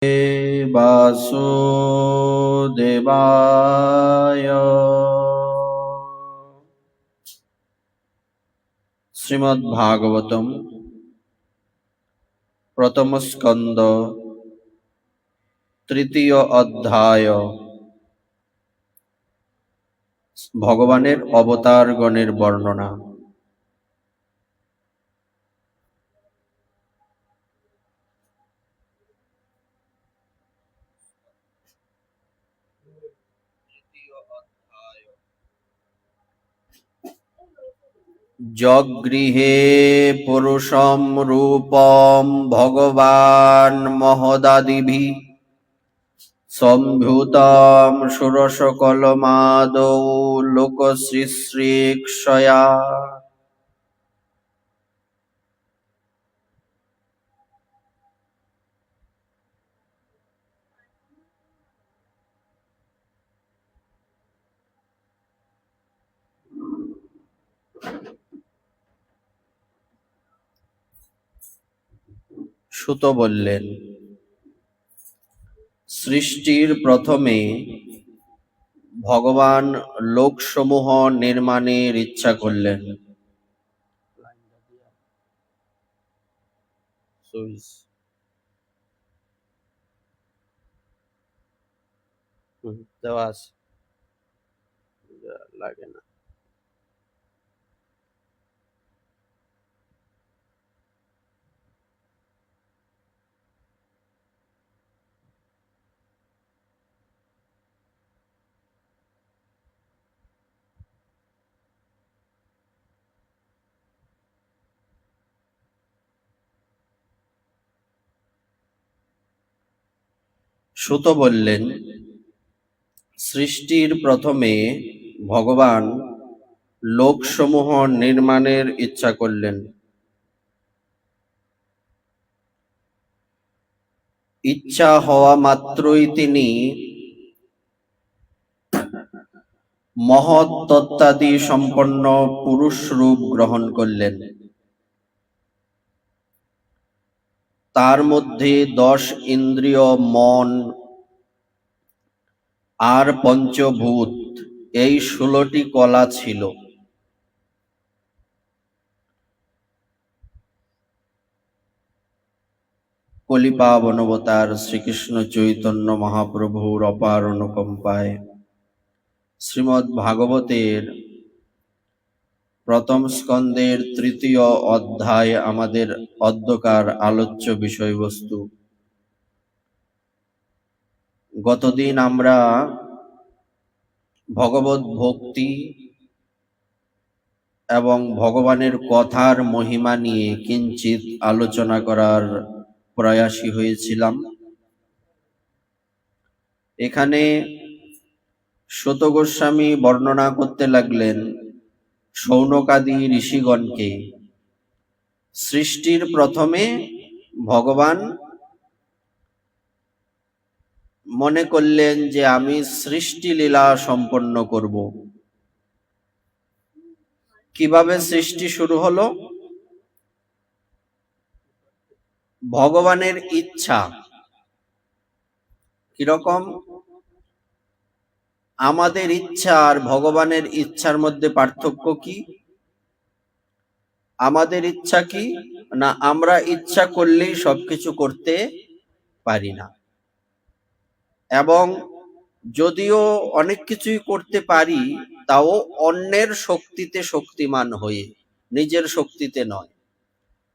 বাসুদেবায়। শ্রীমদ্ভাগবতম প্রথম স্কন্দ তৃতীয় অধ্যায়। ভগবানের অবতারগণের বর্ণনা। জগৃহে পুরুষম রূপম ভগবান মহদাদিভিঃ সম্ভূতম সুরসকলমাদৌ লোকশ্রীশ্রীক্ষয়া। সুত বললেন, সৃষ্টির প্রথমে ভগবান লোকসমূহ নির্মাণের ইচ্ছা করলেন। দেওয়া আছে, লাগে না। সুত বললেন, সৃষ্টির প্রথমে ভগবান লোকসমূহ নির্মাণের ইচ্ছা করলেন। ইচ্ছা হওয়া মাত্রই তিনি মহৎ তত্ত্বাদি সম্পন্ন পুরুষ রূপ গ্রহণ করলেন। তার মধ্যে 10 ইন্দ্রিয়, মন আর পঞ্চভূত, এই 16টি কলা ছিল। কলিপাবন অবতার শ্রীকৃষ্ণ চৈতন্য মহাপ্রভুর অপার অনুকম্পায় শ্রীমদ্ ভাগবতের প্রথম স্কন্দের তৃতীয় অধ্যায় আমাদের অদ্যকার আলোচ্য বিষয়বস্তু। গতদিন আমরা ভগবত ভক্তি এবং ভগবানের কথার মহিমা নিয়ে কিঞ্চিত আলোচনা করার প্রয়াসী হয়েছিলাম। এখানে সূত গোস্বামী বর্ণনা করতে লাগলেন শৌনকাদি ঋষিগণকে। সৃষ্টির প্রথমে ভগবান মনে করলেন যে আমি সৃষ্টি লীলা সম্পন্ন করব। কিভাবে সৃষ্টি শুরু হলো? ভগবানের ইচ্ছা। কিরকম? আমাদের ইচ্ছা আর ভগবানের ইচ্ছার মধ্যে পার্থক্য কি? আমাদের ইচ্ছা কি না, আমরা ইচ্ছা করলেই সবকিছু করতে পারি না, এবং যদিও অনেক কিছুই করতে পারি তাও অন্যের শক্তিতে শক্তিমান হয়ে, নিজের শক্তিতে নয়।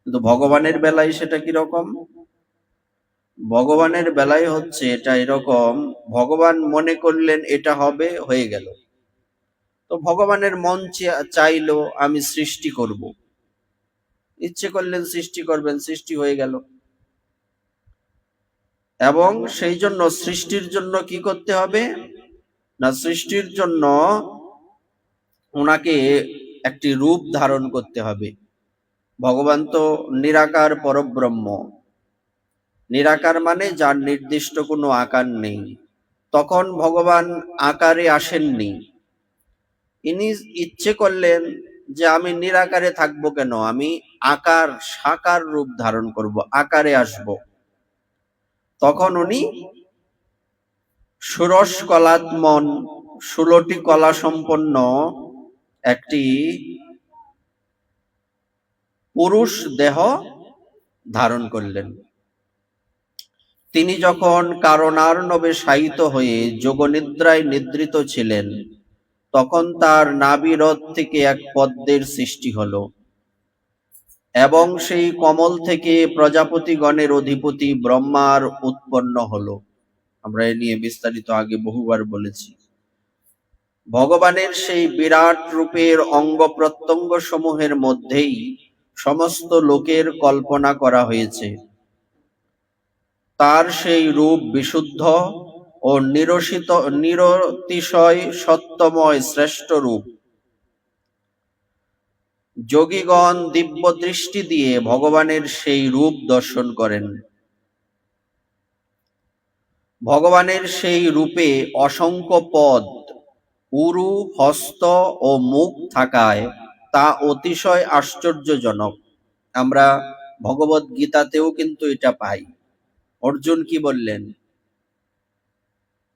কিন্তু ভগবানের বেলায় সেটা কিরকম? ভগবানের বেলায় হচ্ছে এটা এরকম, ভগবান মনে করলেন এটা হবে, হয়ে গেল। তো ভগবানের মন চাইলো আমি সৃষ্টি করব, ইচ্ছে করলেন সৃষ্টি করবেন, সৃষ্টি হয়ে গেল। এবং সেই জন্য সৃষ্টির জন্য কি করতে হবে না, সৃষ্টির জন্য ওনাকে একটি রূপ ধারণ করতে হবে। ভগবান তো নিরাকার পরব্রহ্ম। নিরাকার মানে যার নির্দিষ্ট কোনো আকার নেই। তখন ভগবান আকারে আসেননি। ইনি ইচ্ছে করলেন যে আমি নিরাকারে থাকবো কেন, আমি আকার সাকার রূপ ধারণ করব, আকারে আসব। তখন উনি ষোড়শ কলাত্মন, 16টি কলা সম্পন্ন একটি পুরুষ দেহ ধারণ করলেন। তিনি যখন কারণার্ণবে শায়িত হয়ে যোগনিদ্রায় নিদ্রিত ছিলেন, তখন তার নাভিরথ থেকে এক পদ্মের সৃষ্টি হলো এবং সেই কমল থেকে প্রজাপতিগণের অধিপতি ব্রহ্মার উৎপন্ন হলো। আমরা এ নিয়ে বিস্তারিত আগে বহুবার বলেছি। ভগবানের সেই বিরাট রূপের অঙ্গ প্রত্যঙ্গ সমূহের মধ্যেই সমস্ত লোকের কল্পনা করা হয়েছে। তার সেই রূপ বিশুদ্ধ ও নিরতিশয় সত্যময় শ্রেষ্ঠ রূপ। যোগীগণ দিব্য দৃষ্টি দিয়ে ভগবানের সেই রূপ দর্শন করেন। ভগবানের সেই রূপে অসংখ্য পদ, উরু, হস্ত ও মুখ থাকায় তা অতিশয় আশ্চর্যজনক। আমরা ভগবত গীতাতেও কিন্তু এটা পাই। অর্জুন কি বললেন?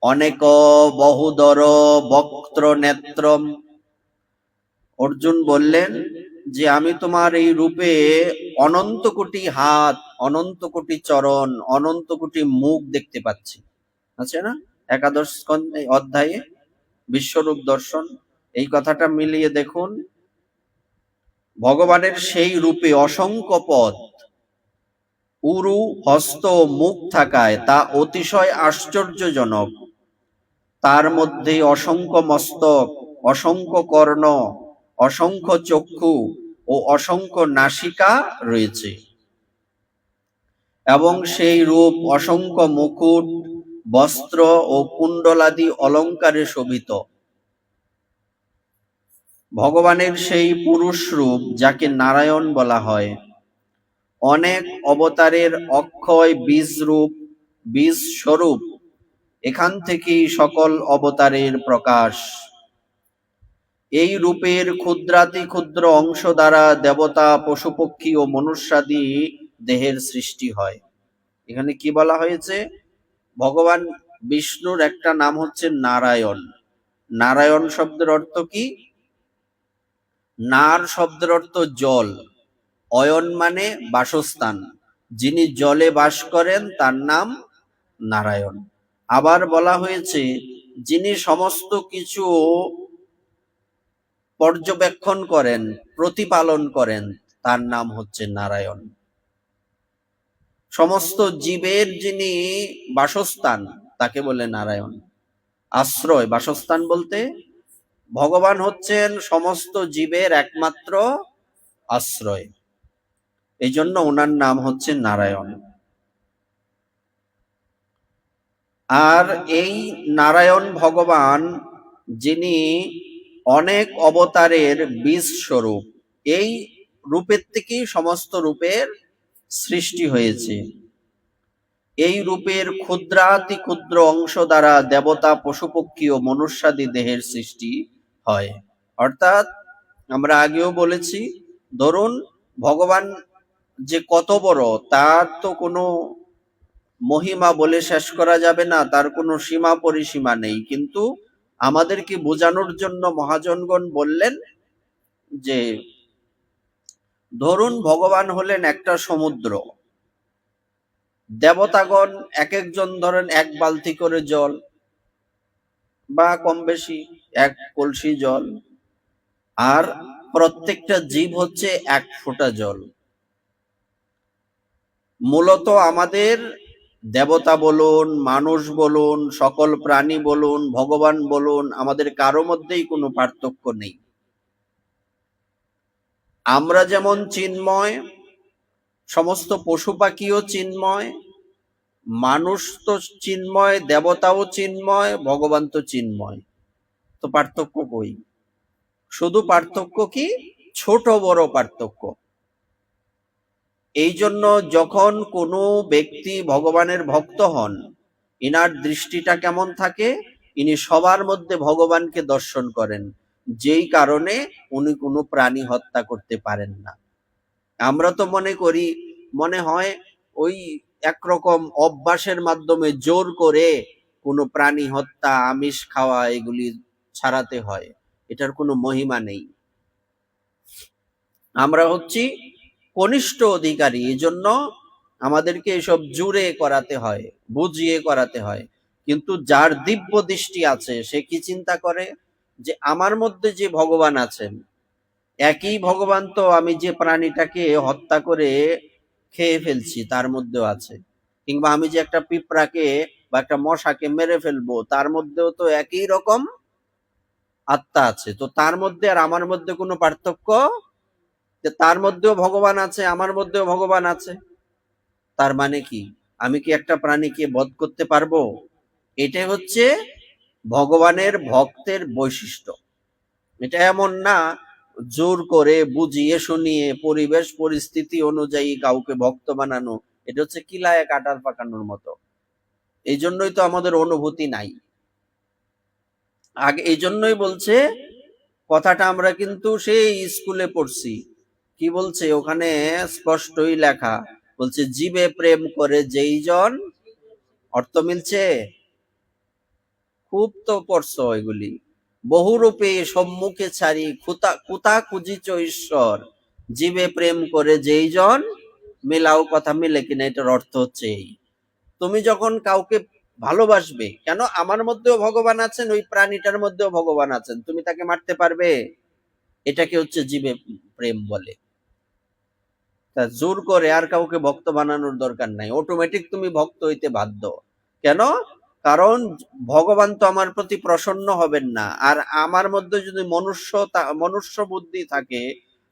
অনেক বহুদর বক্ত্র নেত্রম। অর্জুন বললেন যে আমি তোমার এই রূপে অনন্ত কোটি হাত, অনন্ত কোটি চরণ, অনন্ত কোটি মুখ দেখতে পাচ্ছি। আছে না একাদশ অধ্যায়ে বিশ্বরূপ দর্শন, এই কথাটা মিলিয়ে দেখুন। ভগবানের সেই রূপে অসংখ্য পদ, উরু, হস্ত, মুখ থাকায় তা অতিশয় আশ্চর্যজনক। তার মধ্যে অসংখ্য মস্তক, অসংখ্য কর্ণ, অসংখ্য চক্ষু ও অসংখ্য নাসিকা রয়েছে এবং সেই রূপ অসংখ্য মুকুট, বস্ত্র ও কুণ্ডলাদি অলঙ্কারে শোভিত। ভগবানের সেই পুরুষ রূপ, যাকে নারায়ণ বলা হয়, অনেক অবতারের অক্ষয় বীজ রূপ, বীজ স্বরূপ। এখান থেকেই সকল অবতারের প্রকাশ। এই রূপের ক্ষুদ্রাতি ক্ষুদ্র অংশ দ্বারা দেবতা, পশুপক্ষী ও মনুষ্যাদি দেহের সৃষ্টি হয়। এখানে কি বলা হয়েছে? ভগবান বিষ্ণুর একটা নাম হচ্ছে নারায়ণ। নারায়ণ শব্দের অর্থ কি? নার শব্দের অর্থ জল, অয়ন মানে বাসস্থান। যিনি জলে বাস করেন তার নাম নারায়ণ। আবার বলা হয়েছে যিনি সমস্ত কিছু পর্যবেক্ষণ করেন, প্রতিপালন করেন, তার নাম হচ্ছে নারায়ণ। সমস্ত জীবের যিনি বাসস্থান, তাকে বলে নারায়ণ। আশ্রয়, বাসস্থান বলতে ভগবান হচ্ছেন সমস্ত জীবের একমাত্র আশ্রয়, এই জন্য ওনার নাম হচ্ছে নারায়ণ। আর এই নারায়ণ ভগবান, যিনি অনেক অবতারের বীজ স্বরূপ, এই রূপের থেকেই সমস্ত রূপের সৃষ্টি হয়েছে। এই রূপের ক্ষুদ্রাতি ক্ষুদ্র অংশ দ্বারা দেবতা, পশুপক্ষী ও মনুষ্যাদি দেহের সৃষ্টি হয়। অর্থাৎ আমরা আগেও বলেছি, ধরুন ভগবান যে কত বড় তার তো কোনো মহিমা বলে শেষ করা যাবে না, তার কোনো সীমা পরিসীমা নেই। কিন্তু আমাদেরকে বোঝানোর জন্য মহাজনগণ বললেন যে ধরুন ভগবান হলেন একটা সমুদ্র, দেবতাগণ এক একজন ধরেন এক বালতি করে জল বা কম বেশি এক কলসি জল, আর প্রত্যেকটা জীব হচ্ছে এক ফোঁটা জল। মূলত আমাদের দেবতা বলুন, মানুষ বলুন, সকল প্রাণী বলুন, ভগবান বলুন, আমাদের কারো মধ্যেই কোনো পার্থক্য নেই। আমরা যেমন চিন্ময়, সমস্ত পশু পাখিও চিন্ময়, মানুষ তো চিন্ময়, দেবতাও চিন্ময়, ভগবান তো চিন্ময়। তো পার্থক্য কই? শুধু পার্থক্য কি? ছোট বড় পার্থক্য। এই জন্য যখন কোনো ব্যক্তি ভগবানের ভক্ত হন, ইনার দৃষ্টিটা কেমন থাকে? ইনি সবার মধ্যে ভগবানকে দর্শন করেন, যেই কারণে উনি কোনো প্রাণী হত্যা করতে পারেন না। আমরা তো মনে করি, মনে হয় ওই একরকম অভ্যাসের মাধ্যমে জোর করে কোনো প্রাণী হত্যা, আমিষ খাওয়া এগুলি ছাড়াতে হয়, এটার কোনো মহিমা নেই। আমরা হচ্ছি কনিষ্ঠ অধিকারী, এই জন্য আমাদেরকে এসব জুড়ে করাতে হয়, বুঝিয়ে করাতে হয়। কিন্তু যার দিব্য দৃষ্টি আছে সে কি চিন্তা করে যে আমার মধ্যে যে ভগবান আছেন, একই ভগবান তো আমি যে প্রাণীটাকে হত্যা করে খেয়ে ফেলছি তার মধ্যেও আছে, কিংবা আমি যে একটা পিঁপড়াকে বা একটা মশাকে মেরে ফেলবো তার মধ্যেও তো একই রকম আত্মা আছে। তো তার মধ্যে আর আমার মধ্যে কোনো পার্থক্য, যে তার মধ্যেও ভগবান আছে আমার মধ্যেও ভগবান আছে, তার মানে কি আমি কি একটা প্রাণীকে বধ করতে পারবো? এটাই হচ্ছে ভগবানের ভক্তের বৈশিষ্ট্য। এটা এমন না জোর করে বুঝিয়ে শুনিয়ে পরিবেশ পরিস্থিতি অনুযায়ী কাউকে ভক্ত বানানো, এটা হচ্ছে কিলায় কাটার পাকানোর মতো। এই জন্যই তো আমাদের অনুভূতি নাই। আগে এই জন্যই বলছে, কথাটা আমরা কিন্তু সেই স্কুলে পড়ছি, কি বলছে ওখানে স্পষ্টই লেখা, বলছে জীবে প্রেম করে যেই জন, অর্থ মিলছে? খুব তো পড়ছো এগুলি। বহুরূপে সম্মুখে ছাড়ি কুতা খুঁজিছ ঈশ্বর, জীবে প্রেম করে যেই জন, মিলাও কথা মিলে কিনা, এটার অর্থ হচ্ছে এই, তুমি যখন কাউকে ভালোবাসবে, কেন আমার মধ্যেও ভগবান আছেন, ওই প্রাণীটার মধ্যেও ভগবান আছেন, তুমি তাকে মারতে পারবে? এটাকে হচ্ছে জীবে প্রেম বলে। তা জোর করে আর কাউকে ভক্ত বানানোর দরকার নাই, অটোমেটিক তুমি ভক্ত হইতে বাধ্য। কেন? কারণ ভগবান তো আমার প্রতি প্রসন্ন হবেন না, আর আমার মধ্যে যদি মনুষ্য বুদ্ধি থাকে,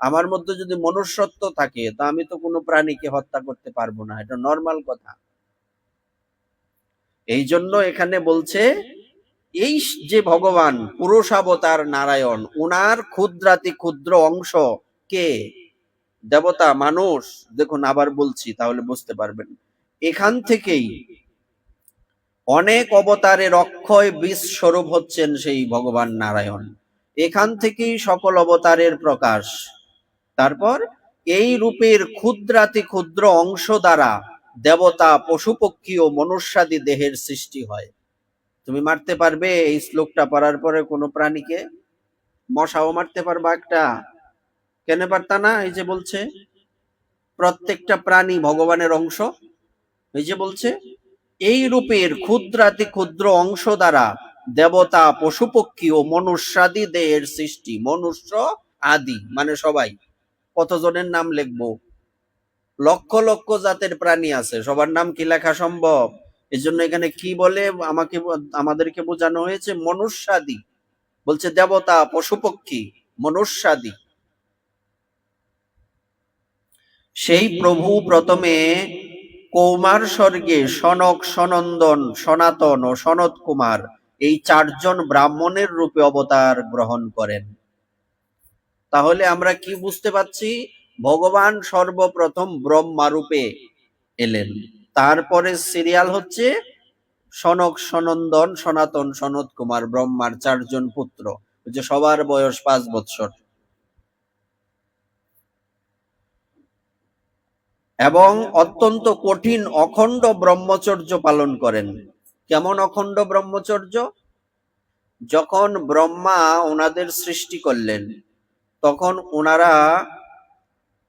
আমার মধ্যে যদি মনুষ্যত্ব থাকে, তা আমি তো কোনো প্রাণীকে হত্যা করতে পারবো না, এটা নর্মাল কথা। এই জন্য এখানে বলছে এই যে ভগবান পুরুষাবতার নারায়ণ, উনার ক্ষুদ্রাতি ক্ষুদ্র অংশ কে? দেবতা, মানুষ? দেখুন আবার বলছি তাহলে বুঝতে পারবেন। এখান থেকেই অনেক অবতারের অক্ষয় বীজ স্বরূপ হচ্ছেন সেই ভগবান নারায়ণ, এখান থেকেই সকল অবতারের প্রকাশ। তারপর এই রূপের ক্ষুদ্রাতি ক্ষুদ্র অংশ দ্বারা দেবতা, পশু পক্ষী ও মনুষ্যাদি দেহের সৃষ্টি হয়। তুমি মারতে পারবে এই শ্লোকটা পড়ার পরে কোনো প্রাণীকে? মশাও মারতে পারবা একটা? কেন পারতা না? এই যে বলছে প্রত্যেকটা প্রাণী ভগবানের অংশ। এই যে বলছে এই রূপের ক্ষুদ্রাতি ক্ষুদ্র অংশ দ্বারা দেবতা, পশু পক্ষী ও মনুষ্যাদি দেহের সৃষ্টি। মনুষ্য আদি মানে সবাই, কতজনের নাম লিখবো? লক্ষ লক্ষ জাতের প্রাণী আছে, সবার নাম কি লেখা সম্ভব? এই জন্য এখানে কি বলে আমাদেরকে বোঝানো হয়েছে? মনুষ্যাদি বলছে, দেবতা, পশু পক্ষী, মনুষ্যাদি। সেই প্রভু প্রথমে কৌমার স্বর্গে সনক, সনন্দন, সনাতন ও সনত কুমার এই চারজন ব্রাহ্মণের রূপে অবতার গ্রহণ করেন। তাহলে আমরা কি বুঝতে পারছি? ভগবান সর্বপ্রথম ব্রহ্মা রূপে এলেন, তারপরে সিরিয়াল হচ্ছে সনক, সনন্দন, সনাতন, সনত কুমার, ব্রহ্মার চারজন পুত্র, যে সবার বয়স 5 বৎসর, এবং অত্যন্ত কঠিন অখণ্ড ব্রহ্মচর্য পালন করেন। কেমন অখণ্ড ব্রহ্মচর্য? যখন ব্রহ্মা ওনাদের সৃষ্টি করলেন, তখন ওনারা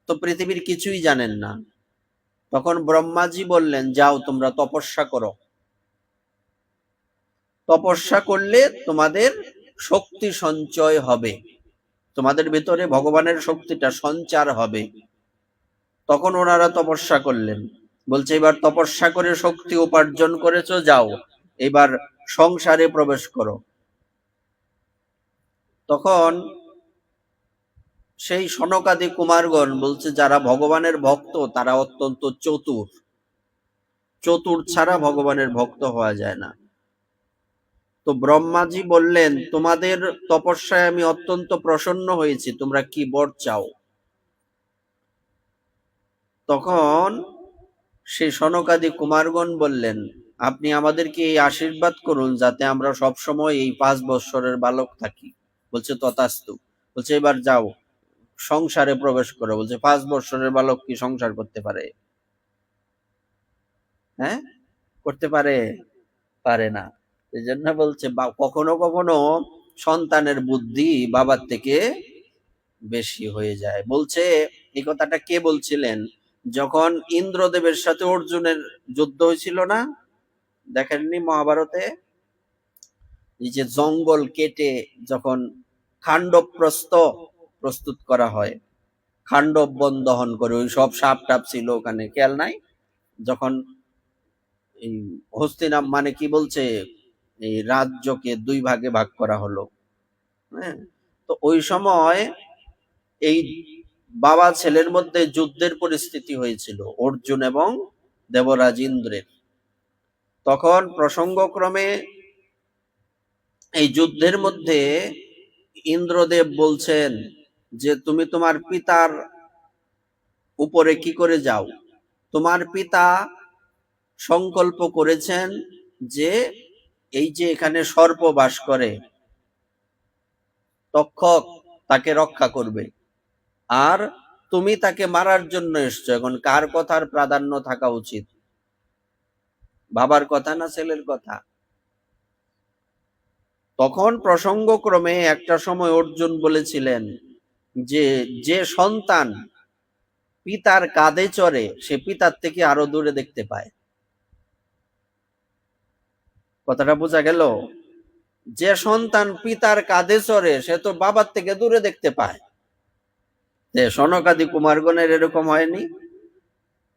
তো পৃথিবীর কিছুই জানেন না, তখন ব্রহ্মাজি বললেন যাও তোমরা তপস্যা করো, তপস্যা করলে তোমাদের শক্তি সঞ্চয় হবে, তোমাদের ভেতরে ভগবানের শক্তিটা সঞ্চার হবে। তখন ওনারা তপস্যা করলেন, বলছে এবার তপস্যা করে শক্তি উপার্জন করেছো, যাও এবার সংসারে প্রবেশ করো। তখন সেই সনকাদি কুমারগণ বলছে যারা ভগবানের ভক্ত তারা অত্যন্ত চতুর, চতুর ছাড়া ভগবানের ভক্ত হওয়া যায় না। তো ব্রহ্মাজি বললেন তোমাদের তপস্যায় আমি অত্যন্ত প্রসন্ন হয়েছি, তোমরা কি বর চাও? তখন সেই সনকাদি কুমারগণ বললেন আপনি আমাদেরকে এই আশীর্বাদ করুন যাতে আমরা সব সময় এই 5 বৎসরের বালক থাকি। বলছে তথাস্তু। বলছে এবার যাও সংসারে প্রবেশ করো। বলছে 5 বৎসরের বালক কি সংসার করতে পারে? হ্যাঁ, করতে পারে? পারে না। এই জন্য বলছে কখনো কখনো সন্তানের বুদ্ধি বাবার থেকে বেশি হয়ে যায়। বলছে এই কথাটা কে বলছিলেন? যখন ইন্দ্রদেবের সাথে অর্জুনের যুদ্ধ হয়েছিল না, দেখেননি মহাভারতে? এই যে জঙ্গল কেটে যখন খান্ডব প্রস্তুত করা হয়, খান্ডব বন দহন করে, ওই সব সাপ টাপ ছিল ওখানে, খেয়াল নাই? যখন এই হস্তিনাম মানে কি বলছে, এই রাজ্যকে দুই ভাগে ভাগ করা হলো, হ্যাঁ, তো ওই সময় এই বাবা ছেলের মধ্যে যুদ্ধের পরিস্থিতি হয়েছিল, অর্জুন এবং দেবরাজ ইন্দ্রের। তখন প্রসঙ্গক্রমে এই যুদ্ধের মধ্যে ইন্দ্রদেব বলছেন যে তুমি তোমার পিতার উপরে কি করে যাও? তোমার পিতা সংকল্প করেছেন যে এই যে এখানে সর্প বাস করে, তক্ষক তাকে রক্ষা করবে, আর তুমি তাকে মারার জন্য এসছো। এখন কার কথার প্রাধান্য থাকা উচিত, বাবার কথা না ছেলের কথা? তখন প্রসঙ্গক্রমে একটা সময় অর্জুন বলেছিলেন যে যে সন্তান পিতার কাঁধে চড়ে সে পিতার থেকে আরো দূরে দেখতে পায়। কথাটা বোঝা গেল? যে সন্তান পিতার কাঁধে চড়ে সে তো বাবার থেকে দূরে দেখতে পায়। সনকাদি কুমারগণের এরকম হয়নি?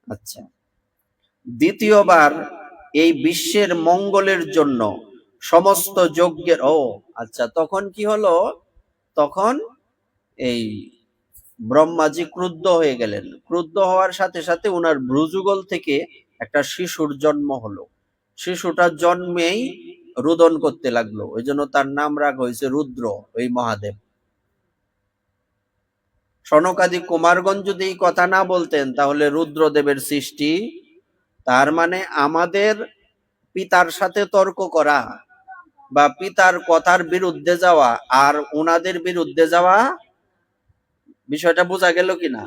আচ্ছা, দ্বিতীয়বার এই বিশ্বের মঙ্গলের জন্য সমস্ত যজ্ঞের আচ্ছা, তখন কি হলো? তখন এই ব্রহ্মাজি ক্রুদ্ধ হয়ে গেলেন। ক্রুদ্ধ হওয়ার সাথে সাথে ওনার ভ্রুযুগল থেকে একটা শিশুর জন্ম হলো। শিশুটা জন্মেই রুদন করতে লাগলো, ওই জন্য তার নাম রাখা হয়েছে রুদ্র, ওই মহাদেব। সনকাদি কুমারগণ যদি এই কথা না বলতেন তাহলে রুদ্রদেবের সৃষ্টি, তার মানে আমাদের পিতার সাথে তর্ক করা বা পিতার কথার বিরুদ্ধে যাওয়া আর ওনাদের বিরুদ্ধে যাওয়া, বিষয়টা বোঝা গেল কিনা?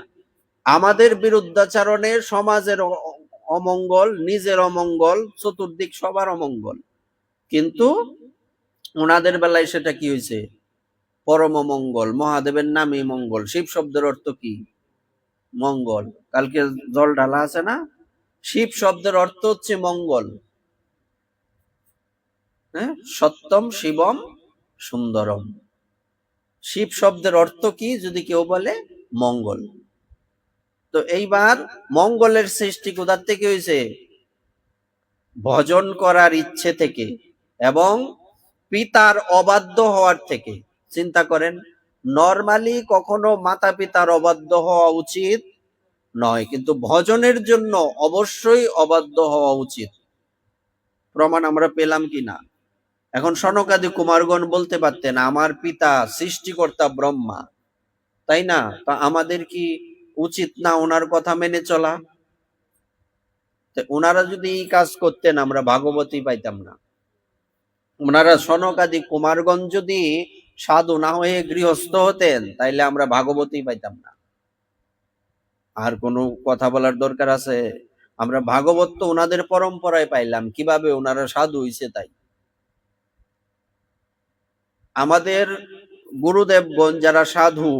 আমাদের বিরুদ্ধাচারণে সমাজের অমঙ্গল, নিজের অমঙ্গল, চতুর্দিক সবার অমঙ্গল, কিন্তু ওনাদের বেলায় সেটা কি হয়েছে? পরম মঙ্গল। মহাদেবের নামই মঙ্গল। শিব শব্দের অর্থ কি? মঙ্গল। কালকে জল ঢালা আছে না? শিব শব্দের অর্থ হচ্ছে মঙ্গল। হ্যাঁ, সত্যম শিবম সুন্দরম। শিব শব্দের অর্থ কি যদি কেউ বলে? মঙ্গল। তো এইবার মঙ্গলের সৃষ্টি কোথা থেকে হয়েছে? ভজন করার ইচ্ছে থেকে এবং পিতার অবাধ্য হওয়ার থেকে। চিন্তা করেন, নরমালি কখনো মাতা পিতার অবাধ্য হওয়া উচিত নয়, কিন্তু ভজনের জন্য অবশ্যই অবাধ্য হওয়া উচিত। প্রমাণ আমরা পেলাম কিনা? এখন সনকাদি কুমারগণ বলতে পারতেন আমার পিতা সৃষ্টিকর্তা ব্রহ্মা, তাই না? তা আমাদের কি উচিত না ওনার কথা মেনে চলা? ওনারা যদি এই কাজ করতেন আমরা ভাগবতী পাইতাম না। ওনারা সনকাদি কুমারগণ যদি সাধু না হয়ে গৃহস্থ হতেন তাইলে আমরা ভাগবতী পাইতাম না। আর কোনো কথা বলার দরকার আছে? আমরা ভাগবত তো ওনাদের পরম্পরায় পাইলাম, কিভাবে ওনারা সাধু হইছে তাই। আমাদের গুরুদেবগণ যারা সাধু,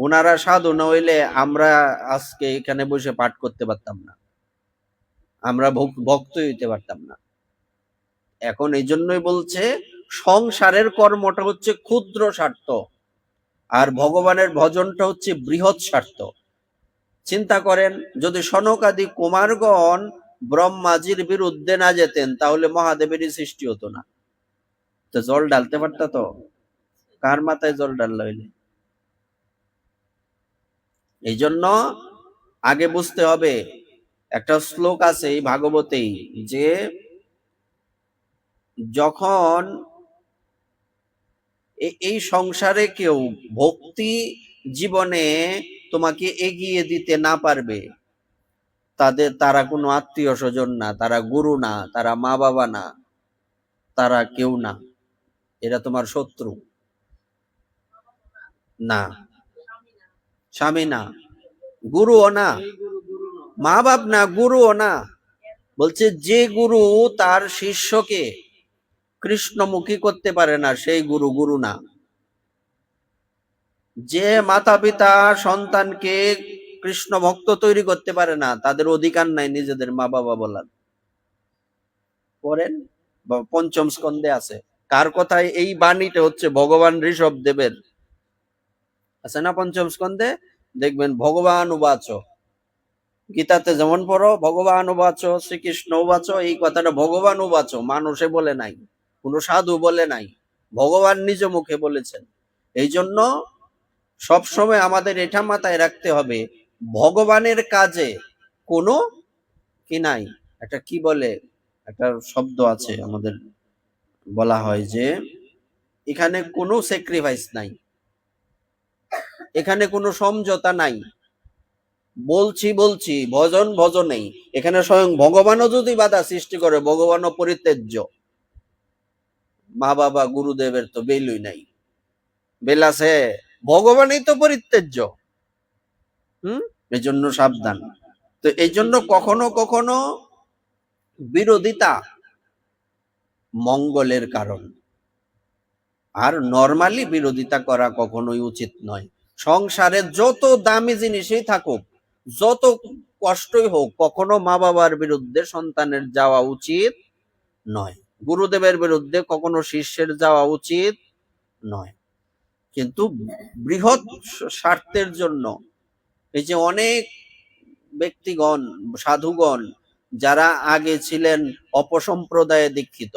ওনারা সাধু না হইলে আমরা আজকে এখানে বসে পাঠ করতে পারতাম না, আমরা ভক্ত হইতে পারতাম না। এখন এই জন্যই বলছে সংসারের কর্মটা হচ্ছে ক্ষুদ্র স্বার্থ আর ভগবানের ভজনটা হচ্ছে বৃহৎ স্বার্থ। চিন্তা করেন, যদি সনকাদি কুমারগণ ব্রহ্মাজির বিরুদ্ধে না যেতেন তাহলে মহাদেবেরই সৃষ্টি হতো না। তো জল ঢালতে পারত? তো কার মাথায় জল ঢাললো হইলে? এই জন্য আগে বুঝতে হবে, একটা শ্লোক আছে এই ভাগবতেই যে যখন এই সংসারে কেউ ভক্তি জীবনে তোমাকে এগিয়ে দিতে না পারবে, তারা কোনো আত্মীয় স্বজন না, তারা গুরু না, তারা মা বাবা না, তারা কেউ না, এরা তোমার শত্রু না, স্বামী না, গুরুও না, মা বাপ না, গুরুও না। বলছে যে গুরু তার শিষ্যকে কৃষ্ণমুখী করতে পারে না সেই গুরু গুরু না। যে মাতা পিতা সন্তানকে কৃষ্ণ ভক্ত তৈরি করতে পারে না তাদের অধিকার নাই নিজেদের মা বাবা বলার। পড়েন পঞ্চম স্কন্ধে আছে। কার কথায় এই বাণীটা হচ্ছে ভগবান ঋষভ দেবের আছে না পঞ্চম স্কন্ধে, দেখবেন ভগবান উবাচ, গীতাতে যেমন পড়ো ভগবান উবাচ শ্রীকৃষ্ণ উবাচ, এই কথাটা ভগবান উবাচ, মানুষে বলে নাই, কোনো সাধু বলে নাই, ভগবান নিজ মুখে বলেছেন। এই জন্য সবসময় আমাদের এটা মাথায় রাখতে হবে, ভগবানের কাজে কোনো কি নাই, একটা কি বলে একটা শব্দ আছে আমাদের, বলা হয় যে এখানে কোনো স্যাক্রিফাইস নাই, এখানে কোনো সমঝোতা নাই। বলছি ভজন ভজনেই, এখানে স্বয়ং ভগবানও যদি বাধা সৃষ্টি করে ভগবানও পরিত্যাজ্য। মা বাবা গুরুদেবের তো বেলুই নাই, বেল আছে, ভগবানই তো পরিত্যাজ্য। এই জন্য সাবধান। তো এই জন্য কখনো কখনো বিরোধিতা মঙ্গলের কারণ, আর নরমালি বিরোধিতা করা কখনোই উচিত নয়। সংসারে যত দামি জিনিসই থাকুক, যত কষ্টই হোক, কখনো মা বাবার বিরুদ্ধে সন্তানের যাওয়া উচিত নয়, গুরুদেবের বিরুদ্ধে কখনো শিষ্যের যাওয়া উচিত নয়। কিন্তু বৃহৎ স্বার্থের জন্য এই যে অনেক ব্যক্তিগণ সাধুগণ যারা আগে ছিলেন অপসম্প্রদায়ে দীক্ষিত,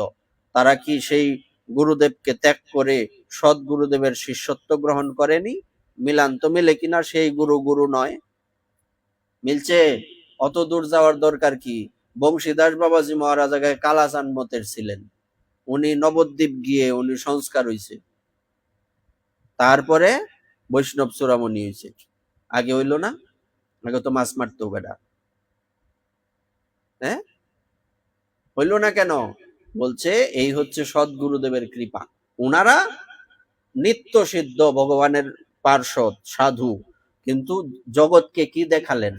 তারা কি সেই গুরুদেবকে ত্যাগ করে সৎ গুরুদেবের শিষ্যত্ব গ্রহণ করেনি? মিলান তো মিলে কিনা? সেই গুরু গুরু নয়, মিলছে? অত দূর যাওয়ার দরকার কি? বংশীদাস বাবাজি মহারাজ আগে কালাচান মতের ছিলেন, উনি নবদ্বীপ গিয়ে উনি সংস্কার হইছে, তারপরে বৈষ্ণব চূড়ামণি হয়েছে। আগে হইল না? আগে তো মাছ মারতো বেটা, হ্যাঁ হইল না কেন? বলছে এই হচ্ছে সৎ গুরুদেবের কৃপা। উনারা নিত্য সিদ্ধ ভগবানের পার্ষদ সাধু, কিন্তু জগৎকে কি দেখালেন?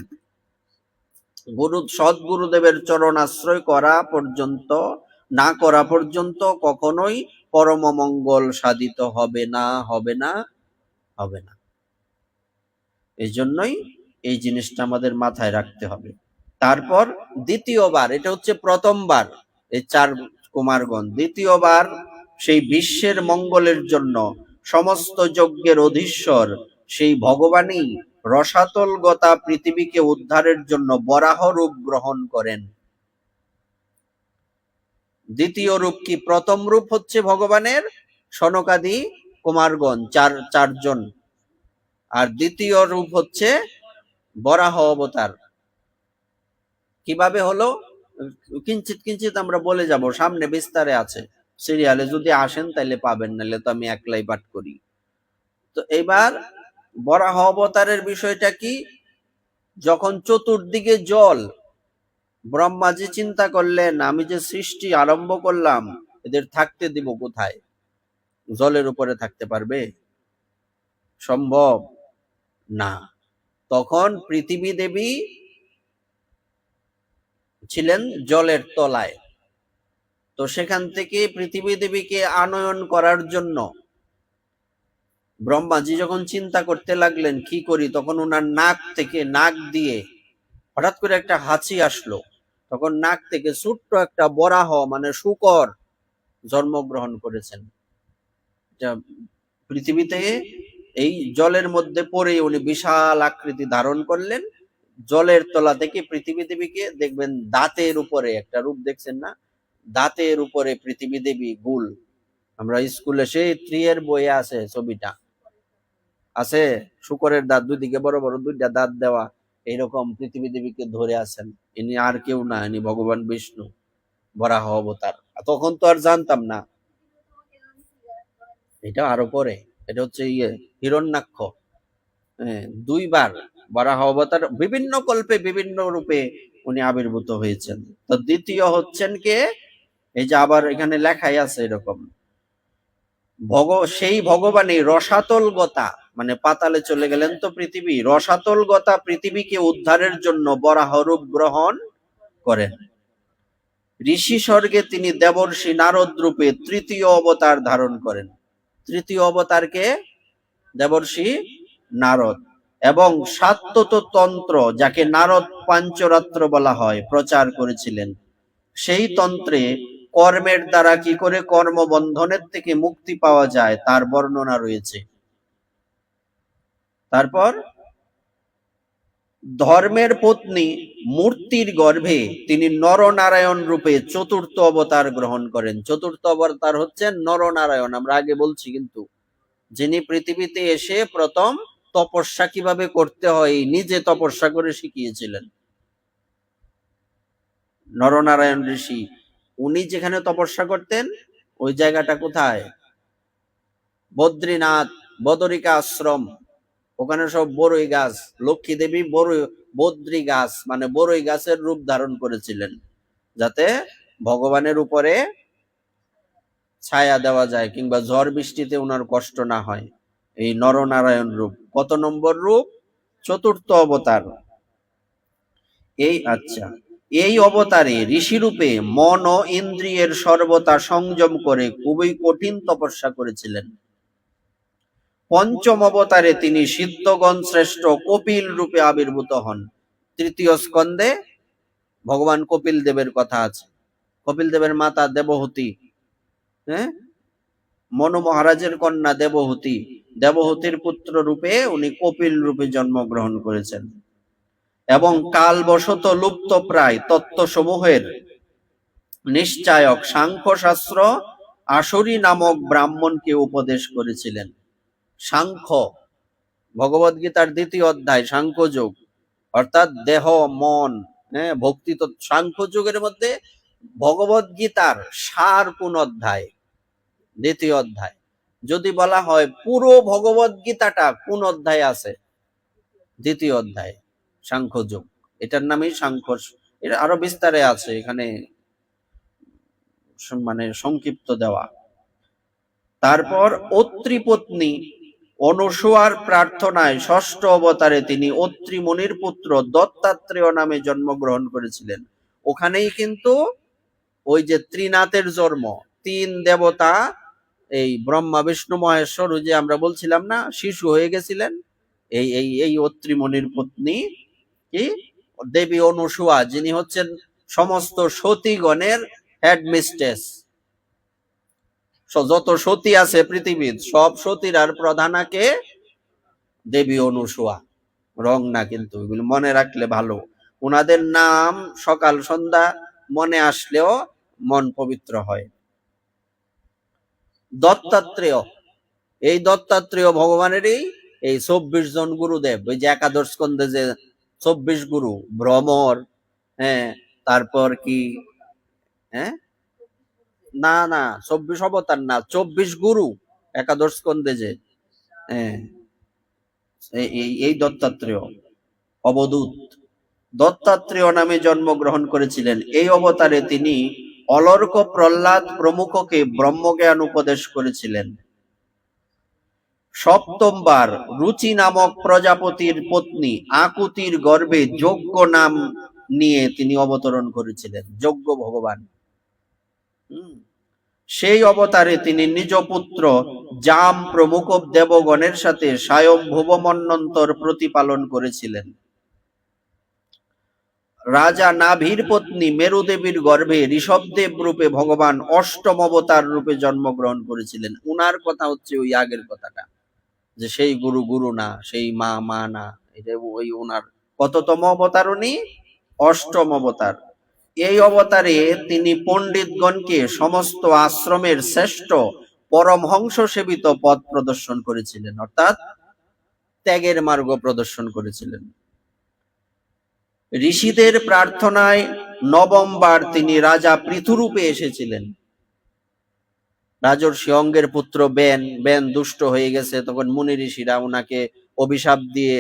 সৎ গুরুদেবের চরণ আশ্রয় করা পর্যন্ত, না করা পর্যন্ত কখনোই পরম মঙ্গল সাধিত হবে না, হবে না, হবে না। এই জন্যই এই জিনিসটা আমাদের মাথায় রাখতে হবে। তারপর দ্বিতীয়বার, এটা হচ্ছে প্রথমবার এই 4 কুমারগণ, দ্বিতীয়বার সেই বিশ্বের মঙ্গলের জন্য সমস্ত যজ্ঞের অধীশ্বর সেই ভগবানই রসাতল গতা পৃথিবীকে উদ্ধারের জন্য বরাহ রূপ গ্রহণ করেন। দ্বিতীয় রূপ কি? প্রথম রূপ হচ্ছে ভগবানের সনকাদি কুমারগণ 4জন, আর দ্বিতীয় রূপ হচ্ছে বরাহ অবতার। কিভাবে হলো কিঞ্চিত কিঞ্চিত আমরা বলে যাব, সামনে বিস্তারে আছে, সিরিয়ালে যদি আসেন তাইলে পাবেন, নাহলে তো আমি একলাই পাঠ করি। তো এবার বরাহ অবতারের বিষয়টা কি? যখন চতুর্দিকে জল, ব্রহ্মাজি চিন্তা করলেন আমি যে সৃষ্টি আরম্ভ করলাম এদের থাকতে দিব কোথায়? জলের উপরে থাকতে পারবে? সম্ভব না। তখন পৃথিবী দেবী ছিলেন জলের তলায়। তো সেখান থেকে পৃথিবী দেবীকে আনয়ন করার জন্য ব্রহ্মাজি যখন চিন্তা করতে লাগলেন কি করি, তখন ওনার নাক দিয়ে হঠাৎ করে একটা হাঁচি আসলো। তখন নাক থেকে ছোট্ট একটা বরাহ মানে শূকর জন্মগ্রহণ করেছেন। পৃথিবীতে এই জলের মধ্যে পড়ে উনি বিশাল আকৃতি ধারণ করলেন। জলের তলা থেকে পৃথিবী দেবীকে দেখবেন দাঁতের উপরে একটা রূপ দেখছেন না? দাঁতের উপরে পৃথিবী দেবী গুল, আমরা স্কুলে সেই 3 এর বইয়ে আছে, ছবিটা আছে, শুকরের দাঁত, দুদিকে বড় বড় 2টা দাঁত দেওয়া, এইরকম পৃথিবী দেবীকে ধরে আছেন। ইনি আর কেউ না, ইনি ভগবান বিষ্ণু বরাহ অবতার। তখন তো আর জানতাম না, এটা আরো পরে, এটা হচ্ছে হিরণ্যাক্ষ। 2বার বরাহ অবতার, বিভিন্ন কল্পে বিভিন্ন রূপে উনি আবির্ভূত হয়েছেন। তো দ্বিতীয় হচ্ছেন কে? এই যে আবার এখানে লেখাই আছে এরকম, সেই ভগবানই রসাতল গতা মানে পাতালে চলে গেলেন তো পৃথিবী, রসাতল গতা পৃথিবীকে উদ্ধারের জন্য বরাহ রূপ গ্রহণ করেন। ঋষি স্বর্গে তিনি দেবর্ষি নারদ রূপে তৃতীয় অবতার ধারণ করেন। তৃতীয় অবতারকে দেবর্ষি নারদ, এবং সাতত তন্ত্র, যাকে নারদ পাঞ্চরাত্র বলা হয়, প্রচার করেছিলেন। সেই তন্ত্রে কর্মের দ্বারা কি করে কর্মবন্ধনের থেকে মুক্তি পাওয়া যায় তার বর্ণনা রয়েছে। তারপর ধর্মের পত্নী মূর্তির গর্ভে তিনি নরনারায়ণ রূপে চতুর্থ অবতার গ্রহণ করেন। চতুর্থ অবতার হচ্ছেন নরনারায়ণ। আমরা আগে বলছি কিন্তু, যিনি পৃথিবীতে এসে প্রথম তপস্যা কিভাবে করতে হয় নিজে তপস্যা করে শিখিয়েছিলেন, নরনারায়ণ ঋষি। উনি যেখানে তপস্যা করতেন ওই জায়গাটা কোথায়? বদ্রীনাথ, বদরিকা আশ্রম। ওখানে সব বড়ই গাছ। লক্ষ্মী দেবী বদ্রী গাছ মানে বড়ই গাছের রূপ ধারণ করেছিলেন, যাতে ভগবানের উপরে ছায়া দেওয়া যায় কিংবা ঝড় বৃষ্টিতে ওনার কষ্ট না হয়। এই নরনারায়ণ রূপ কত নম্বর রূপ? চতুর্থ অবতার। এই অবতারে ঋষি রূপে মন ও ইন্দ্রিয়ের সর্বতা সংযম করে খুবই কঠিন তপস্যা করেছিলেন। পঞ্চম অবতারে তিনি সিদ্ধগণ শ্রেষ্ঠ কপিল রূপে আবির্ভূত হন। তৃতীয় স্কন্ধে ভগবান কপিল দেবের কথা আছে। কপিল দেবের মাতা দেবহূতি, মনু মহারাজের কন্যা দেবহূতি, দেবহূতির পুত্র রূপে উনি কপিল রূপে জন্মগ্রহণ করেছেন, এবং কালবশত লুপ্ত প্রায় তত্ত্বসমূহের নিশ্চায়ক সাংখ্য শাস্ত্র আসরি নামক ব্রাহ্মণকে উপদেশ করেছিলেন। সাংখ্য, ভগবদ গীতার 2য় অধ্যায় সাংখ্যযোগ, অর্থাৎ দেহ মন, ভক্তি। তো সাংখ্যযোগের মধ্যে ভগবদ গীতার সার কোন অধ্যায়? 2য় অধ্যায়। যদি বলা হয় পুরো ভগবদ গীতাটা কোন অধ্যায় আছে? 2য় অধ্যায় সাংখ্যযোগ। এটার নামই সাংখ্য। এটা আরো বিস্তারে আছে, এখানে মানে সংক্ষিপ্ত দেওয়া। তারপর অত্রি পত্নী অনুসূয়ার প্রার্থনায় ষষ্ঠ অবতারে তিনি অত্রি মুনির পুত্র দত্তাত্রেয় নামে জন্মগ্রহণ করেছিলেন। ওখানেই কিন্তু ওই যে ত্রিনাথের জন্ম, 3 দেবতা, এই ব্রহ্মা বিষ্ণু মহেশ্বর, ওই যে আমরা বলছিলাম না শিশু হয়ে গেছিলেন, এই এই এই অত্রি মুনির পত্নী কি দেবী অনুসূয়া, যিনি হচ্ছেন সমস্ত সতীগণের হেডমিস্ট্রেস। যত সতী আছে পৃথিবীর সব সতীর আর প্রধানাকে দেবী অনুসূয়া। রং না কিন্তু, এগুলো মনে রাখলে ভালো। ওনাদের নাম সকাল সন্ধ্যা মনে আসলেও মন পবিত্র হয়। দত্তাত্রেয়, এই দত্তাত্রেয় ভগবানেরই এই 24 জন গুরুদেব। ওই যে একাদশ স্কন্ধে যে 24 গুরু, ভ্রমর, তারপর কি, না না 24 অবতার না, 24 গুরু একাদশ স্কন্ধে যে, এই দত্তাত্রেয় অবধূত দত্তাত্রেয় নামে জন্মগ্রহণ করেছিলেন। এই অবতারে তিনি অলর্ক, প্রহ্লাদ প্রমুখকে ব্রহ্মজ্ঞান উপদেশ করেছিলেন। সপ্তমবার রুচি নামক প্রজাপতির পত্নী আকুতির গর্ভে যজ্ঞ নাম নিয়ে তিনি অবতরণ করেছিলেন, যজ্ঞ ভগবান। সেই অবতারে তিনি নিজ পুত্র জাম প্রমুখ দেবগণের সাথে স্বয়ম্ভুব মন্বন্তর প্রতিপালন করেছিলেন। রাজা নাভির পত্নী মেরুদেবীর গর্ভে ঋষভদেব রূপে ভগবান অষ্টম অবতার রূপে জন্মগ্রহণ করেছিলেন। উনার কথা হচ্ছে ওই আগের কথাটা, যে সেই গুরু গুরু না, সেই মা মা না, এটা ওই উনার কততম অবতার? উনি অষ্টম অবতার। এই অবতারে তিনি পণ্ডিতগণকে সমস্ত আশ্রমের শ্রেষ্ঠ পরমহংস সেবিত পথ প্রদর্শন করেছিলেন, অর্থাৎ ত্যাগের মার্গ প্রদর্শন করেছিলেন। ঋষিদের প্রার্থনায় নবমবার তিনি রাজা পৃথুরূপে এসেছিলেন। রাজর্ষি অঙ্গের পুত্র বেন দুষ্ট হয়ে গেছে, তখন মুনি ঋষিরা উনাকে অভিশাপ দিয়ে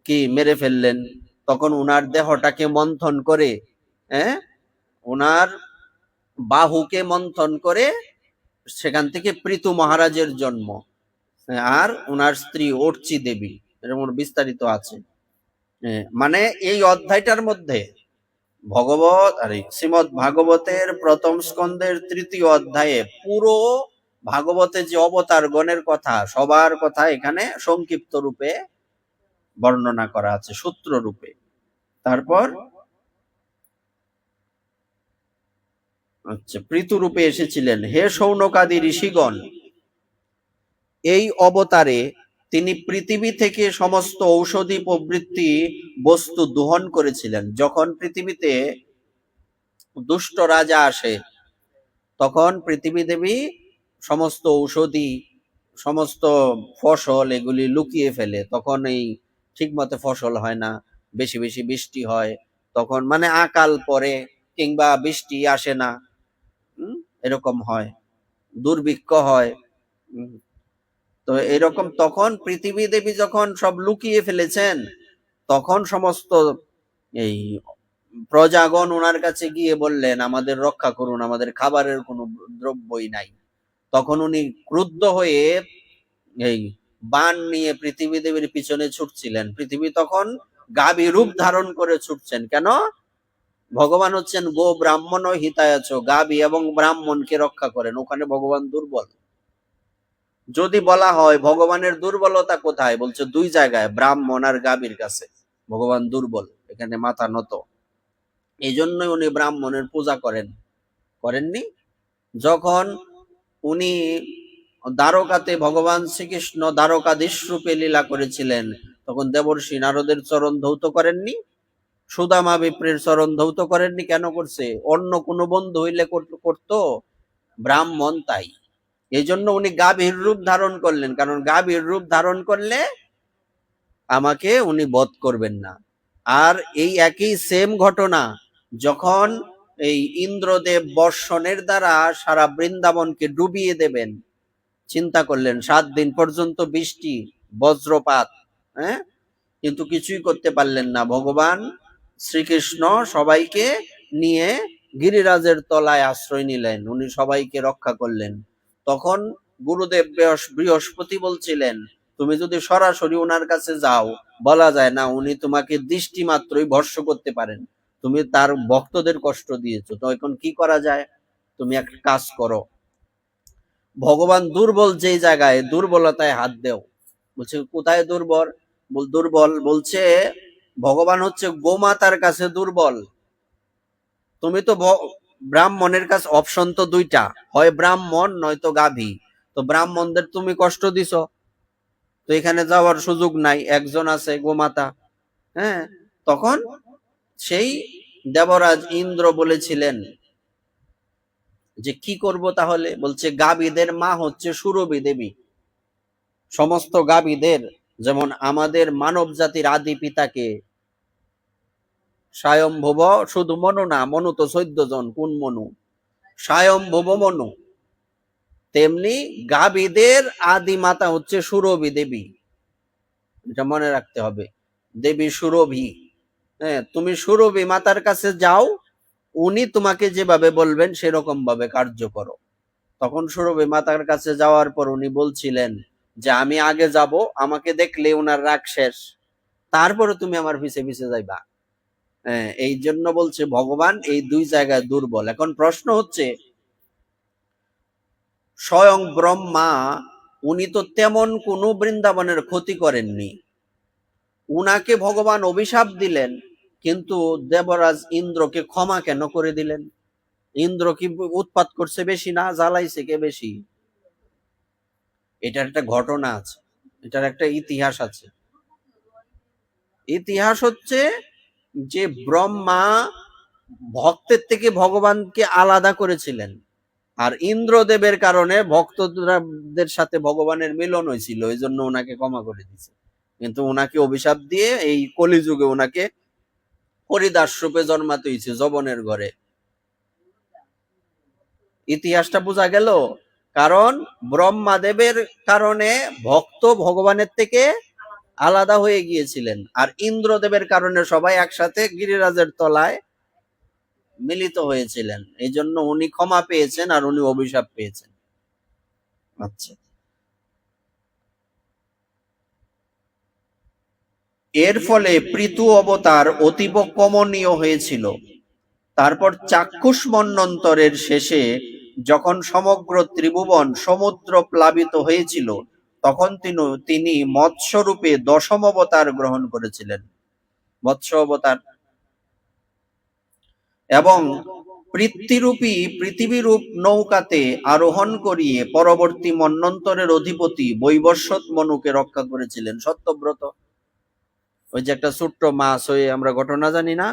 কি মেরে ফেললেন। তখন উনার দেহটাকে মন্থন করে, উনার বাহুকে মন্থন করে সেখান থেকে পৃথু মহারাজের জন্ম, আর উনার স্ত্রী অর্চি দেবী, এরকম বিস্তারিত আছে। মানে এই অধ্যায়টার মধ্যে ভগবত আরে শ্রীমদ ভাগবতের প্রথম স্কন্ধের 3য় অধ্যায়ে পুরো ভাগবতে যে অবতার গণের কথা সবার কথা এখানে সংক্ষিপ্ত রূপে বর্ণনা করা আছে, সূত্র রূপে। তারপর আচ্ছা, পৃথু রূপে এসেছিলেন। হে শৌনকাদি ঋষিগণ, এই অবতারে তিনি পৃথিবী থেকে সমস্ত ঔষধি প্রবৃত্তি বস্তু দহন করেছিলেন। যখন পৃথিবীতে দুষ্ট রাজা আসে তখন পৃথিবী দেবী সমস্ত ঔষধি সমস্ত ফসল এগুলি লুকিয়ে ফেলে, তখন এই ঠিক মতো ফসল হয় না, বেশি বেশি বৃষ্টি হয়, তখন মানে আকাল পরে কিংবা বৃষ্টি আসে না, এরকম হয়, দুর্ভিক্ষ হয়। তো এরকম তখন পৃথিবী দেবী যখন সব লুকিয়ে ফেলেছেন তখন সমস্ত এই প্রজাগণ ওনার কাছে গিয়ে বললেন আমাদের রক্ষা করুন, আমাদের খাবারের কোনো দ্রব্যই নাই। তখন উনি ক্রুদ্ধ হয়ে এই বাণ নিয়ে পৃথিবী দেবীর পিছনে ছুটছিলেন। পৃথিবী তখন গাভী রূপ ধারণ করে ছুটছেন। কেন? ভগবান হচ্ছেন গো ব্রাহ্মণ হিতায়াচ, গাভী এবং ব্রাহ্মণকে রক্ষা করেন। ওখানে ভগবান দুর্বল। যদি বলা হয় ভগবানের দুর্বলতা কোথায়, বলছে 2 জায়গায়, ব্রাহ্মণ আর গাভীর কাছে ভগবান দুর্বল, এখানে মাথা নত। এই জন্যই উনি ব্রাহ্মণের পূজা করেননি। যখন উনি দ্বারকাতে ভগবান শ্রীকৃষ্ণ দ্বারকাধীশ রূপে লীলা করেছিলেন তখন দেবর্ষি নারদের চরণ ধৌত করেননি, সুদামা বিপ্রের চরণ ধৌত করেননি। কেন করছে? অন্য কোনো বন্ধু হইলে করতো, ব্রাহ্মণ তাই। এই জন্য উনি গাভীর রূপ ধারণ করলেন, কারণ গাভীর রূপ ধারণ করলে আমাকে উনি বধ করবেন না। আর এই একই সেম ঘটনা যখন এই ইন্দ্রদেব বর্ষণের দ্বারা সারা বৃন্দাবনকে ডুবিয়ে দেবেন, চিন্তা করলেন 7 দিন পর্যন্ত বৃষ্টি বজ্রপাত, হ্যাঁ, কিন্তু কিছুই করতে পারলেন না। ভগবান শ্রীকৃষ্ণ সবাইকে নিয়ে গিরিরাজের তলায় আশ্রয় নিলেন, উনি সবাইকে রক্ষা করলেন। তখন গুরুদেব বৃহস্পতি বলছিলেন তুমি যদি সরাসরি ওনার কাছে যাও, বলা যায় না উনি তোমাকে দৃষ্টি মাত্রই ভস্ম করতে পারেন, তুমি তার ভক্তদের কষ্ট দিয়েছো, তো এখন কি করা যায়? তুমি একটা কাজ করো, ভগবান দুর্বল যেই জায়গায় দুর্বলতায় হাত দেও। বলছে কোথায় দুর্বল? বলছে ভগবান হচ্ছে গোমাতার কাছে দুর্বল। তুমি তো ব্রাহ্মণের কাছে অপশন তো 2টা, হয় ব্রাহ্মণ নয়তো গাভী। তো ব্রাহ্মণদের তুমি কষ্ট দিছ, তো এখানে যাওয়ার সুযোগ নাই, একজন আছে গোমাতা। হ্যাঁ, তখন সেই দেবরাজ ইন্দ্র বলেছিলেন যে কি করব তাহলে? বলছে গাভীদের মা হচ্ছে সুরভি দেবী। সমস্ত গাভীদের, যেমন আমাদের মানব জাতির আদি পিতাকে স্বয়ম্ভুব, শুধু মনু না, মনু তো 14 জন, কোন মনু? স্বয়ম্ভুব মনু। তেমনি গাভীদের আদি মাতা হচ্ছে সুরভি দেবী, এটা মনে রাখতে হবে, দেবী সুরভি। হ্যাঁ, তুমি সুরভি মাতার কাছে যাও, উনি তোমাকে যেভাবে বলবেন সেরকম ভাবে কার্য করো। তখন সুরভি মাতার কাছে যাওয়ার পর উনি বলছিলেন যে আমি আগে যাব, আমাকে দেখলে ওনার রাগ শেষ, তারপরে তুমি আমার পিছে পিছে যাইবা। এই জন্য বলছে ভগবান এই 2 জায়গায় দুর্বল। এখন প্রশ্ন হচ্ছে স্বয়ং ব্রহ্মা উনি তো তেমন কোনো বৃন্দাবনের ক্ষতি করেননি, উনাকে ভগবান অভিশাপ দিলেন, কিন্তু দেবরাজ ইন্দ্রকে ক্ষমা কেন করে দিলেন? ইন্দ্র কি উৎপাত করছে বেশি না জ্বালাইছে কে বেশি? এটার একটা ঘটনা আছে, এটার একটা ইতিহাস আছে। ইতিহাস হচ্ছে যে ব্রহ্মা ভক্তের থেকে ভগবানকে আলাদা করেছিলেন, আর ইন্দ্রদেবের কারণে ভক্তদের সাথে ভগবানের মিলন হয়েছিল, এই জন্য ওনাকে ক্ষমা করে দিছে। কিন্তু ওনাকে অভিশাপ দিয়ে এই কলিযুগে ওনাকে হরিদাস রূপে জন্মাতে হয়েছে যবনের ঘরে। ইতিহাসটা বোঝা গেল? কারণ ব্রহ্মাদেবের কারণে ভক্ত ভগবানের থেকে আলাদা হয়ে গিয়েছিলেন, আর ইন্দ্রদেবের কারণে সবাই একসাথে গিরিরাজের তলায় মিলিত হয়েছিলেন, এই জন্য উনি ক্ষমা পেয়েছেন আর উনি অভিশাপ পেয়েছেন। আচ্ছা, এর ফলে পৃথু অবতার অতীব কমনীয় হয়েছিল। তারপর চাক্ষুষ মন্বন্তরের শেষে যখন সমগ্র ত্রিভুবন সমুদ্র প্লাবিত হয়েছিল, তখন তিনি মৎস্যরূপে দশম অবতার গ্রহণ করেছিলেন, মৎস্য অবতার। এবং পৃথ্বীরূপী পৃথিবীরূপ নৌকাতে আরোহণ করিয়ে পরবর্তী মন্বন্তরের অধিপতি বৈবস্বত মনুকে রক্ষা করেছিলেন সত্যব্রত। ওই যে একটা ছোট্ট মাছ, ওই আমরা ঘটনা জানি না,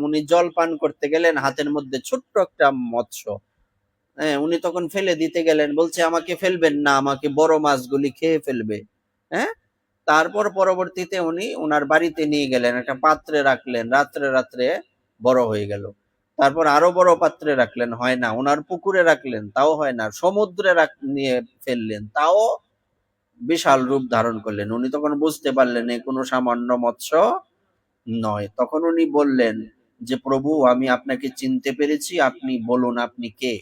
উনি জল পান করতে গেলেন, হাতের মধ্যে ছোট্ট একটা মৎস্য, হ্যাঁ, উনি তখন ফেলে দিতে গেলেন, বলছে আমাকে ফেলবেন না, আমাকে বড় মাছগুলি খেয়ে ফেলবে। হ্যাঁ, তারপর পরবর্তীতে উনি ওনার বাড়িতে নিয়ে গেলেন, একটা পাত্রে রাখলেন, রাত্রে রাত্রে বড় হয়ে গেল। তারপর আরো বড় পাত্রে রাখলেন, হয় না, ওনার পুকুরে রাখলেন, তাও হয় না, সমুদ্রে নিয়ে ফেললেন, তাও বিশাল রূপ ধারণ করলেন। উনি তখন বুঝতে পারলেন এ কোনো সামান্য মৎস্য নয়। তখন উনি বললেন যে প্রভু, আমি আপনাকে চিনতে পেরেছি, আপনি বলুন আপনি কে।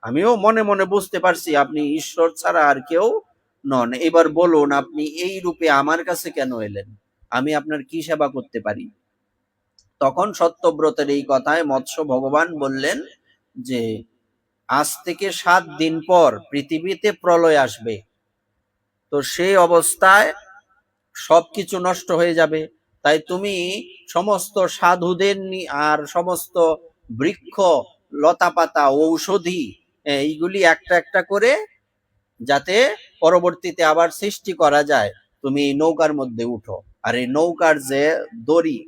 আমিও মনে মনে বুঝতে পারছি আপনি ঈশ্বর ছাড়া আর কেউ নন, এবার বলুন আপনি এই রূপে আমার কাছে কেন এলেন, আমি আপনার কি সেবা করতে পারি। তখন সত্যব্রতের এই কথায় মৎস্য ভগবান বললেন যে আজ থেকে 7 দিন পর পৃথিবীতে প্রলয় আসবে, তো সেই অবস্থায় সবকিছু নষ্ট হয়ে যাবে, তাই তুমি সমস্ত সাধুদের আর সমস্ত বৃক্ষ লতা পাতা ঔষধি এইগুলি একটা একটা করে, যাতে পরবর্তীতে আবার সৃষ্টি করা যায়, তুমি এই নৌকার মধ্যে উঠো। আর এই নৌকার যে দড়ি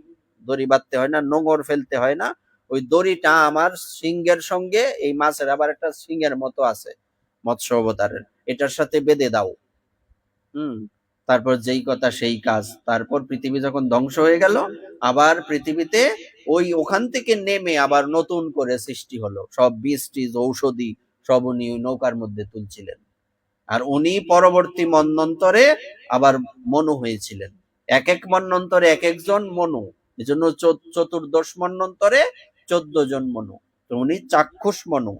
দড়ি বাঁধতে হয় না, নোঙর ফেলতে হয় না, ওই দড়িটা আমার সিংহের সঙ্গে, এই মাছের আবার একটা সিংহের মতো আছে মৎস্য অবতারের, এটার সাথে বেঁধে দাও। তারপর যেই কথা সেই কাজ। তারপর পৃথিবী যখন ধ্বংস হয়ে গেল, আবার পৃথিবীতে ওখান থেকে নেমে আবার নতুন করে সৃষ্টি হলো, সব বীজ টিজ ঔষধি সব উনি নৌকার মধ্যে তুলছিলেন। আর উনি পরবর্তী মন্বন্তরে আবার মনু হয়েছিলেন, এক এক মন্বন্তরে এক একজন মনু, এই জন্য চতুর্দশ মন্বন্তরে 14 জন মনু। তো উনি চাক্ষুষ মনু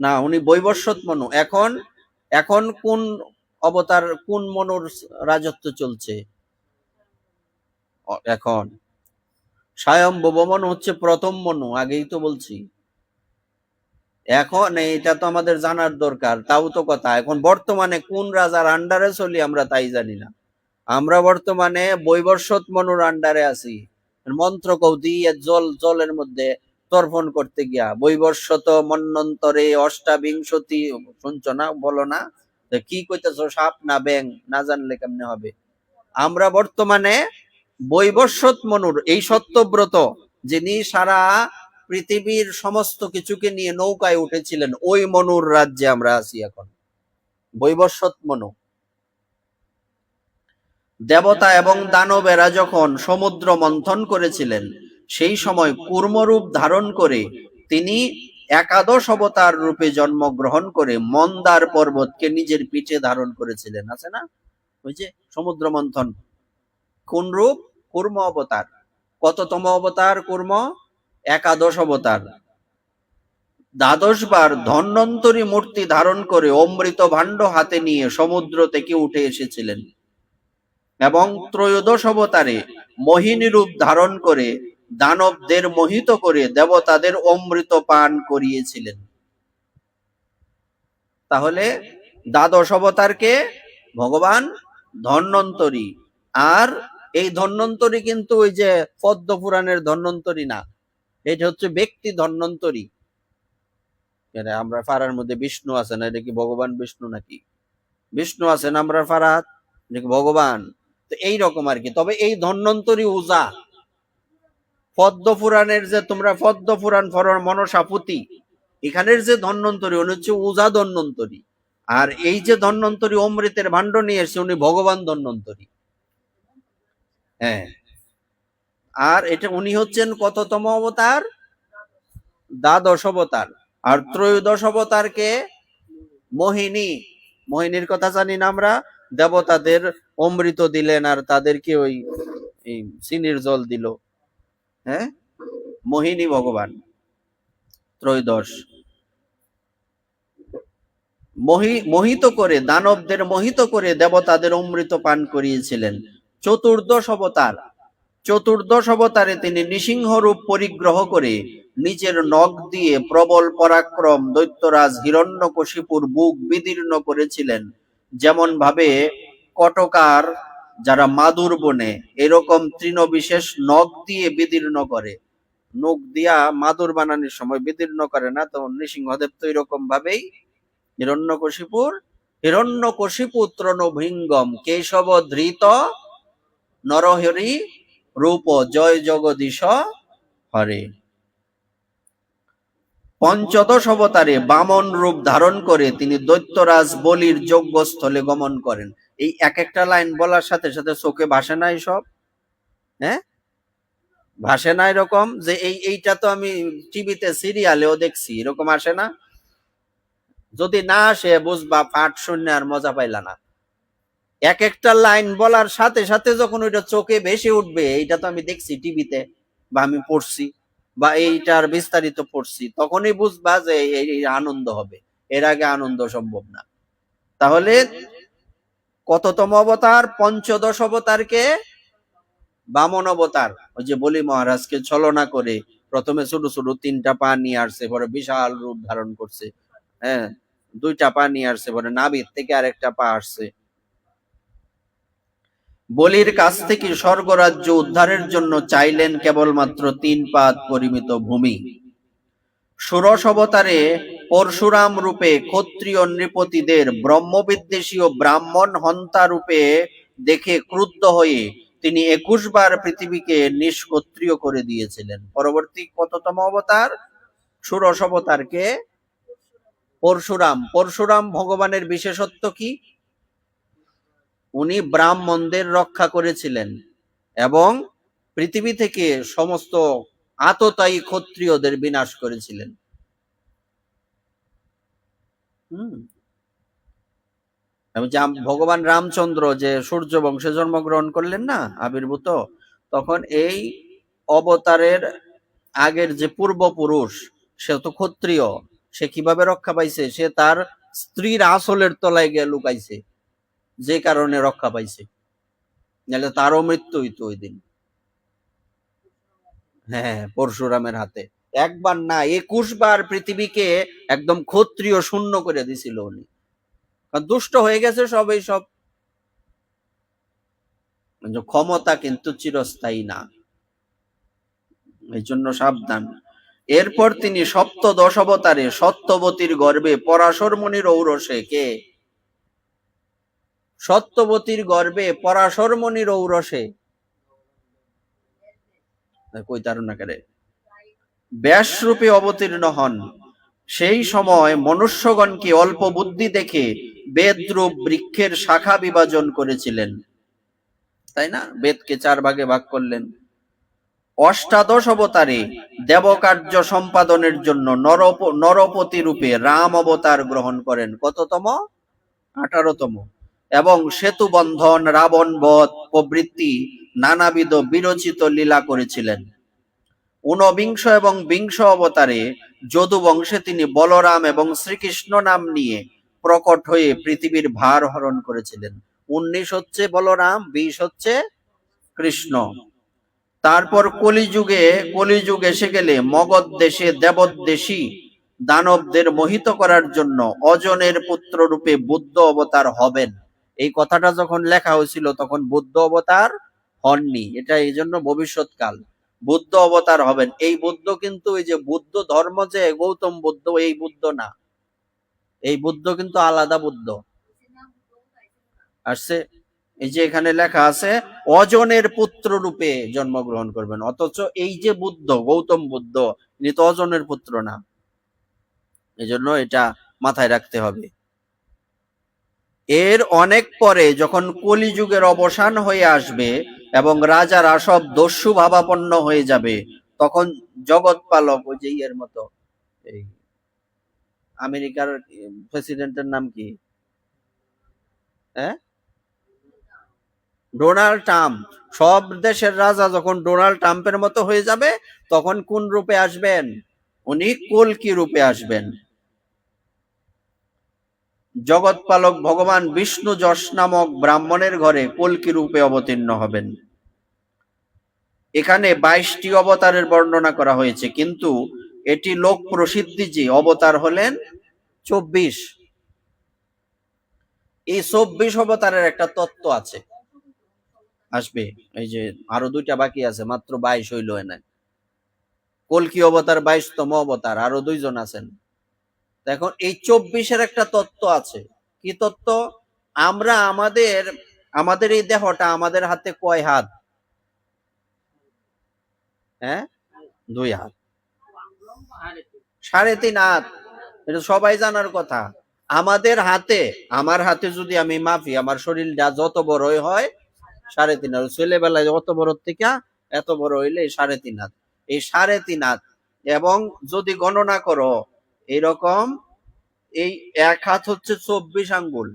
না, উনি বৈবস্বত মনু। এখন এখন কোন অবতার, কোন মনুর রাজত্ব চলছে? এখন স্বয়ম্ভব মনু হচ্ছে প্রথম মনু, আগেই তো বলছি। এখন এটা তো আমাদের জানার দরকার, তাও তো কথা। এখন বর্তমানে কোন রাজার আন্ডারে চলি আমরা তাই জানি না। আমরা বর্তমানে বৈবস্বত মনুর আন্ডারে আছি। মন্ত্র কৌদি জলের মধ্যে তর্পণ করতে গিয়া বৈবস্বত মন্বন্তরে অষ্টাবিংশতি, শুনছো না, বলো না, কি কইতেছো, সাপ না ব্যাং, না জানলে কেমনে হবে। আমরা বর্তমানে বৈবস্বত মনুর, এই সত্যব্রত যিনি সারা পৃথিবীর সমস্ত কিছুকে নিয়ে নৌকায় উঠেছিলেন, ওই মনুর রাজ্যে আমরা আছি এখন, বৈবস্বত মনু। দেবতা এবং দানবেরা যখন সমুদ্র মন্থন করেছিলেন, সেই সময় কূর্মরূপ ধারণ করে তিনি একাদশ অবতার রূপে জন্মগ্রহণ করে মন্দার পর্বতকে নিজের পিঠে ধারণ করেছিলেন, আছে না ওই যে সমুদ্র মন্থন, কোন রূপ? কূর্ম অবতার। কততম অবতার কূর্ম? একাদশ অবতার। 12 বার ধন্বন্তরী মূর্তি ধারণ করে অমৃত ভাণ্ড হাতে নিয়ে সমুদ্র থেকে উঠে এসেছিলেন, এবং ত্রয়োদশ অবতারে মোহিনী রূপ ধারণ করে দানবদের মোহিত করে দেবতাদের অমৃত পান করিয়েছিলেন। তাহলে দ্বাদশ অবতারকে ভগবান ধন্বন্তরী। আর এই ধন্বন্তরী কিন্তু ওই যে পদ্ম পুরাণের ধন্বন্তরী না, এটা হচ্ছে ব্যক্তি ধন্বন্তরী। আমরা ফারার মধ্যে বিষ্ণু আছে না, এটা কি ভগবান বিষ্ণু নাকি? বিষ্ণু আছেন আমরা ফারাত, এটা কি ভগবান? তো এইরকম আর কি। তবে এই ধন্বন্তরী উজা, পদ্ম পুরাণের যে তোমরা পদ্ম পুরাণ মনসাপুতি, এখানের যে ধন্বন্তরী উনি হচ্ছে উজা ধন্বন্তরী। আর এই যে ধন্বন্তরী অমৃতের ভাণ্ড নিয়ে এসছে, উনি ভগবান ধন্বন্তরী। হ্যাঁ, আর এটা উনি হচ্ছেন কততম অবতার? দ্বাদশ অবতার। আর ত্রয়োদশ অবতারকে মোহিনী, মোহিনীর কথা জানি না আমরা, দেবতাদের অমৃত দিলেন আর তাদেরকে ওই চিনির জল দিল। হ্যাঁ, মোহিনী ভগবান ত্রয়োদশ। মোহিত করে দানবদের মোহিত করে দেবতাদের অমৃত পান করিয়েছিলেন। চতুর্দশ অবতার চতুর্দশ অবতারে তিনি নৃসিংহ রূপ পরিগ্রহ করে নিজের নখ দিয়ে প্রবল পরাক্রম দৈত্যরাজ হিরণ্যকশিপুর বুক বিদীর্ণ করেছিলেন। যেমন ভাবে কটকার যারা মাদুর বনে এরকম তৃণবিশেষ নখ দিয়ে বিদীর্ণ করে, নখ দিয়া মাদুর বানানোর সময় বিদীর্ণ করে না, তো নৃসিংহদেব তো এরকম ভাবেই হিরণ্যকশিপুত্র নভৃঙ্গম কেশব ধৃত নরহরি রূপ জয় জগদীশ হরে। পঞ্চদশ অবতারে বামন রূপ ধারণ করে তিনি দৈত্যরাজ বলির যজ্ঞস্থলে গমন করেন। এই এক একটা লাইন বলার সাথে সাথে চোখে ভাসে না সব, হ্যাঁ ভাসে না এরকম যে এইটা তো আমি টিভিতে সিরিয়ালেও দেখছি, এরকম আসে না? যদি না আসে বুঝবা পাঠ শূন্য আর মজা পাইলা না। এক একটা লাইন বলার সাথে সাথে যখন ওইটা চোখে ভেসে উঠবে, এইটা তো আমি দেখছি টিভিতে বা আমি পড়ছি বা এইটার বিস্তারিত পড়ছি, তখনই বুঝবা যে এই আনন্দ হবে, এর আগে আনন্দ সম্ভব না। তাহলে কততম অবতার? পঞ্চদশ অবতারকে বামন অবতার, ওই যে বলি মহারাজকে ছলনা করে প্রথমে ছোট ছোট 3টা পা নিয়ে আসছে, পরে বিশাল রূপ ধারণ করছে, হ্যাঁ 2টা পা নিয়ে আসছে, পরে নাভির থেকে আরেকটা পা আসছে। বলির কাছ থেকে স্বর্গরাজ্য উদ্ধারের জন্য চাইলেন কেবলমাত্র 3 পাদ পরিমিত ভূমি। ষোড়শ অবতারে পরশুরাম রূপে ক্ষত্রিয় নৃপতিদের ব্রহ্মবিদ্বেষী ও ব্রাহ্মণ হন্তা রূপে দেখে ক্রুদ্ধ হয়ে তিনি 21 বার পৃথিবীকে নিষ্ক্ষত্রিয় করে দিয়েছিলেন। পরবর্তী কততম অবতার? ষোড়শ অবতারকে পরশুরাম। পরশুরাম ভগবানের বিশেষত্ব কি? উনি ব্রাহ্মণদের রক্ষা করেছিলেন এবং পৃথিবী থেকে সমস্ত আততায়ী ক্ষত্রিয়দের বিনাশ করেছিলেন। ভগবান রামচন্দ্র যে সূর্য বংশে জন্মগ্রহণ করলেন না, আবির্ভূত, তখন এই অবতারের আগের যে পূর্বপুরুষ সে তো ক্ষত্রিয়, সে কিভাবে রক্ষা পাইছে? সে তার স্ত্রীর আঁচলের তলায় গিয়ে লুকাইছে, যে কারণে রক্ষা পাইছে, নাহলে তারও মৃত্যু হইতো ওই দিন। হ্যাঁ, পরশুরামের হাতে একবার না 21 বার পৃথিবীকে একদম ক্ষত্রিয় শূন্য করে দিছিল উনি। দুষ্ট হয়ে গেছে সব, এই সব ক্ষমতা কিন্তু চিরস্থায়ী না, এই জন্য সাবধান। এরপর তিনি সপ্তদশ অবতারে সত্যবতীর গর্ভে পরাশর মুনির ঔরসে, কে? সত্যবতীর গর্ভে পরাশর মুনির ঔরসে কই তারুণা করে ব্যাস রূপে অবতীর্ণ হন। সেই সময় মনুষ্যগণকে অল্প বুদ্ধি দেখে বেদরূপ বৃক্ষের শাখা বিভাজন করেছিলেন, তাই না? বেদকে 4 ভাগে ভাগ করলেন। অষ্টাদশ অবতারে দেবকার্য সম্পাদনের জন্য নরপতি রূপে রাম অবতার গ্রহণ করেন। কততম? 18তম। এবং সেতু বন্ধন, রাবণ বধ প্রভৃতি নানাবিধ বিরচিত লীলা করেছিলেন। 19 এবং 20 অবতারে যদু বংশে তিনি বলরাম এবং শ্রীকৃষ্ণ নাম নিয়ে প্রকট হয়ে পৃথিবীর ভার হরণ করেছিলেন। 19 হচ্ছে বলরাম, 20 হচ্ছে কৃষ্ণ। তারপর কলিযুগ এসে গেলে মগধ দেশে দেবদেশী দানবদের মোহিত করার জন্য অজনের পুত্র রূপে বুদ্ধ অবতার হবেন। এই কথাটা যখন লেখা হয়েছিল তখন বুদ্ধ অবতার হননি, এটা এই জন্য ভবিষ্যৎকাল। বুদ্ধ অবতার হবেন। এই বুদ্ধ কিন্তু এই যে বুদ্ধ ধর্ম যে গৌতম বুদ্ধ, এই বুদ্ধ না, এই বুদ্ধ কিন্তু আলাদা বুদ্ধ আসছে। এই যে এখানে লেখা আছে অজনের পুত্র রূপে জন্মগ্রহণ করবেন, অথচ এই যে বুদ্ধ গৌতম বুদ্ধ ইনি তো অজনের পুত্র না, এজন্য এটা মাথায় রাখতে হবে। এর অনেক পরে যখন কলিযুগের অবসান হয়ে আসবে এবং রাজারা সব দস্যু ভাবাপন্ন হয়ে যাবে, তখন জগৎপালক, ওই যে ইয়ের মতো, এই আমেরিকার প্রেসিডেন্টের নাম কি? হ্যাঁ, ডোনাল্ড ট্রাম্প। সব দেশের রাজা যখন ডোনাল্ড ট্রাম্পের মতো হয়ে যাবে, তখন কোন রূপে আসবেন? উনি কল্কি রূপে আসবেন। জগৎপালক ভগবান বিষ্ণু যশ নামক ব্রাহ্মণের ঘরে কল্কি রূপে অবতীর্ণ হবেন। এখানে 22টি অবতারের বর্ণনা করা হয়েছে, কিন্তু এটি লোক প্রসিদ্ধি যে অবতার হলেন 24। এই 24 অবতারের একটা তত্ত্ব আছে, আসবে। এই যে আরো 2টা বাকি আছে, মাত্র 22 হইল। এনে কল্কি অবতার 22তম অবতার, আরো 2জন আছেন। এখন এই 24-এর একটা তত্ত্ব আছে। কি তত্ত্ব? আমরা আমাদের এই দেহটা, আমাদের হাতে কয় হাত? হ্যাঁ, 2 হাত। 3.5 হাত, এটা সবাই জানার কথা। আমাদের হাতে, আমার হাতে যদি আমি মাপি, আমার শরীরটা যত বড়ই হয় 3.5 হাত। ছেলেবেলায় অত বড় থেকে এত বড় হইলে 3.5 হাত। এই 3.5 হাত, এবং যদি গণনা করো এরকম, এই 1 হাত হচ্ছে 24 আঙ্গুল।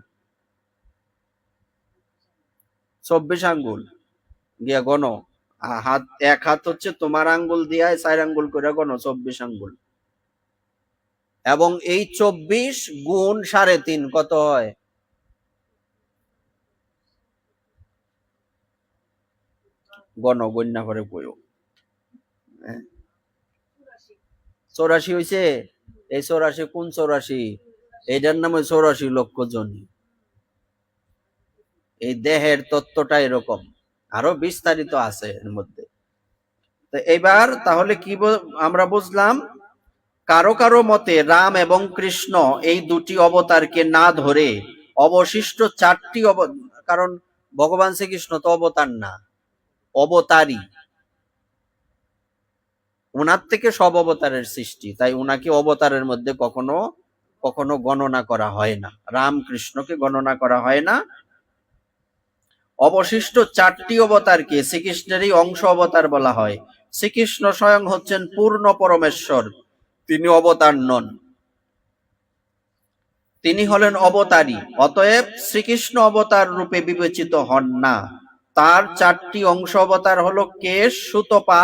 24 আঙ্গুল দিয়া গণ। হাত, 1 হাত হচ্ছে তোমার আঙ্গুল দিয়া 4 আঙ্গুল করে গণ, 24 আঙ্গুল। এবং এই 24 গুণ 3.5 কত হয়? গণ্যা করে কইও। 84 হইছে। এই 84 কোন 84? এইটার নাম 84 লক্ষ জনি। এই দেহের তত্ত্বটা এরকম, আরো বিস্তারিত আছে এর মধ্যে। তো এবার তাহলে কি আমরা বুঝলাম? কারো কারো মতে রাম এবং কৃষ্ণ এই 2টি অবতারকে না ধরে অবশিষ্ট 4টি কারণ ভগবান শ্রীকৃষ্ণ তো অবতার না, অবতারী। ওনার থেকে সব অবতারের সৃষ্টি, তাই ওনাকে অবতারের মধ্যে কখনো কখনো গণনা করা হয় না, রামকৃষ্ণকে গণনা করা হয় না। অবশিষ্ট 4টি অবতারকে শ্রীকৃষ্ণেরই অংশ অবতার বলা হয়। শ্রীকৃষ্ণ স্বয়ং হচ্ছেন পূর্ণ পরমেশ্বর, তিনি অবতার নন, তিনি হলেন অবতারী। অতএব শ্রীকৃষ্ণ অবতার রূপে বিবেচিত হন না। তার 4টি অংশ অবতার হলো কেশ, সুতপা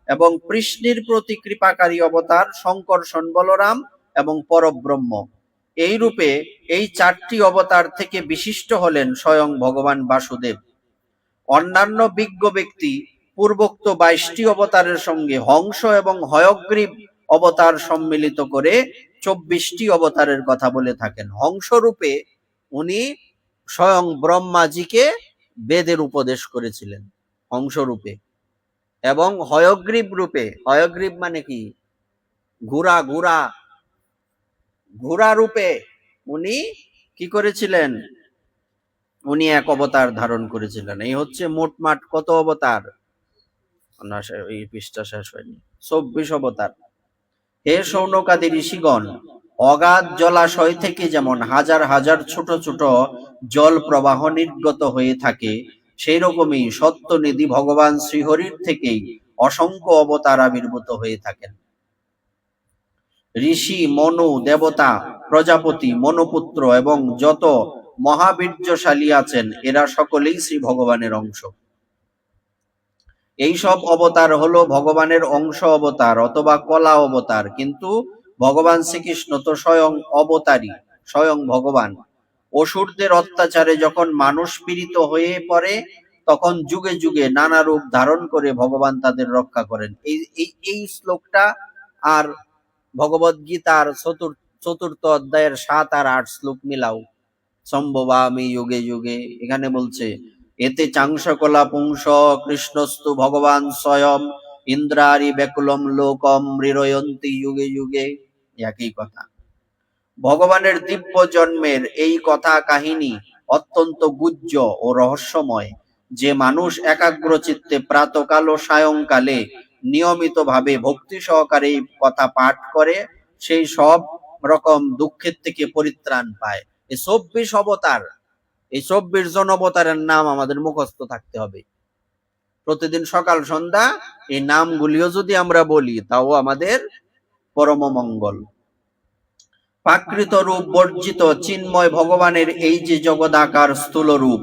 এবং কৃষ্ণের প্রতি কৃপাকারী অবতার শঙ্কর্ষণ বলরাম এবং পরব্রহ্ম। এই রূপে এই 4টি অবতার থেকে বিশিষ্ট হলেন স্বয়ং ভগবান বাসুদেব। অন্যান্য বিজ্ঞ ব্যক্তি পূর্বোক্ত 22টি অবতারের সঙ্গে হংস এবং হয়গ্রীব অবতার সম্মিলিত করে 24টি অবতারের কথা বলে থাকেন। হংস রূপে উনি স্বয়ং ব্রহ্মাজিকে বেদের উপদেশ করেছিলেন, হংস রূপে। এবং হয়গ্রীব রূপে, হয়গ্রীব মানে কি? ঘোড়া, ঘোড়া, ঘোড়া রূপে উনি কি করেছিলেন? উনি এক অবতার ধারণ করেছিলেন। এই হচ্ছে মোটমাট কত অবতার? না, এই পৃষ্ঠা শেষ হয়নি। 24 অবতার। হে শৌনকাদি ঋষিগণ, অগাধ জলাশয় থেকে যেমন হাজার হাজার ছোট ছোট জল প্রবাহ নির্গত হয়ে থাকে, সেই রকমই সত্যনিধি ভগবান শ্রীহরির থেকেই অসংখ্য অবতার আবির্ভূত হয়ে থাকেন। ঋষি, মনু, দেবতা, প্রজাপতি, মনুপুত্র এবং যত মহাবীর্যশালী আছেন, এরা সকলেই শ্রী ভগবানের অংশ। এই সব অবতার হলো ভগবানের অংশ অবতার অথবা কলা অবতার, কিন্তু ভগবান শ্রীকৃষ্ণ তো স্বয়ং অবতারী, স্বয়ং ভগবান। অসুরদের অত্যাচারে যখন মানুষ পীড়িত হয়ে পড়ে, তখন যুগে যুগে নানা রূপ ধারণ করে ভগবান তাদের রক্ষা করেন। এই শ্লোকটা আর ভগবদ গীতার চতুর্থ অধ্যায়ের 7 আর 8 শ্লোক মিলাও। সম্ভবামি যুগে যুগে, এখানে বলছে এতে চাংসকলা পুংস কৃষ্ণস্তু ভগবান স্বয়ং ইন্দ্রারি ব্যাকুলম লোকম মৃরয়ন্তি যুগে যুগে। একই কথা। ভগবানের দিব্য জন্মের এই কথা কাহিনী অত্যন্ত গুহ্য ও রহস্যময়। যে মানুষ একাগ্র চিত্তে প্রাতকাল ও সায়ংকালে নিয়মিত ভাবে ভক্তি সহকারে এই কথা পাঠ করে, সেই সব রকম দুঃখের থেকে পরিত্রাণ পায়। এই 24 অবতার, এই 24 জন অবতারের নাম আমাদের মুখস্থ থাকতে হবে। প্রতিদিন সকাল সন্ধ্যা এই নামগুলিও যদি আমরা বলি, তাও আমাদের পরম মঙ্গল। প্রাকৃত রূপ বর্জিত চিন্ময় ভগবানের এই যে জগদাকার স্থূল রূপ,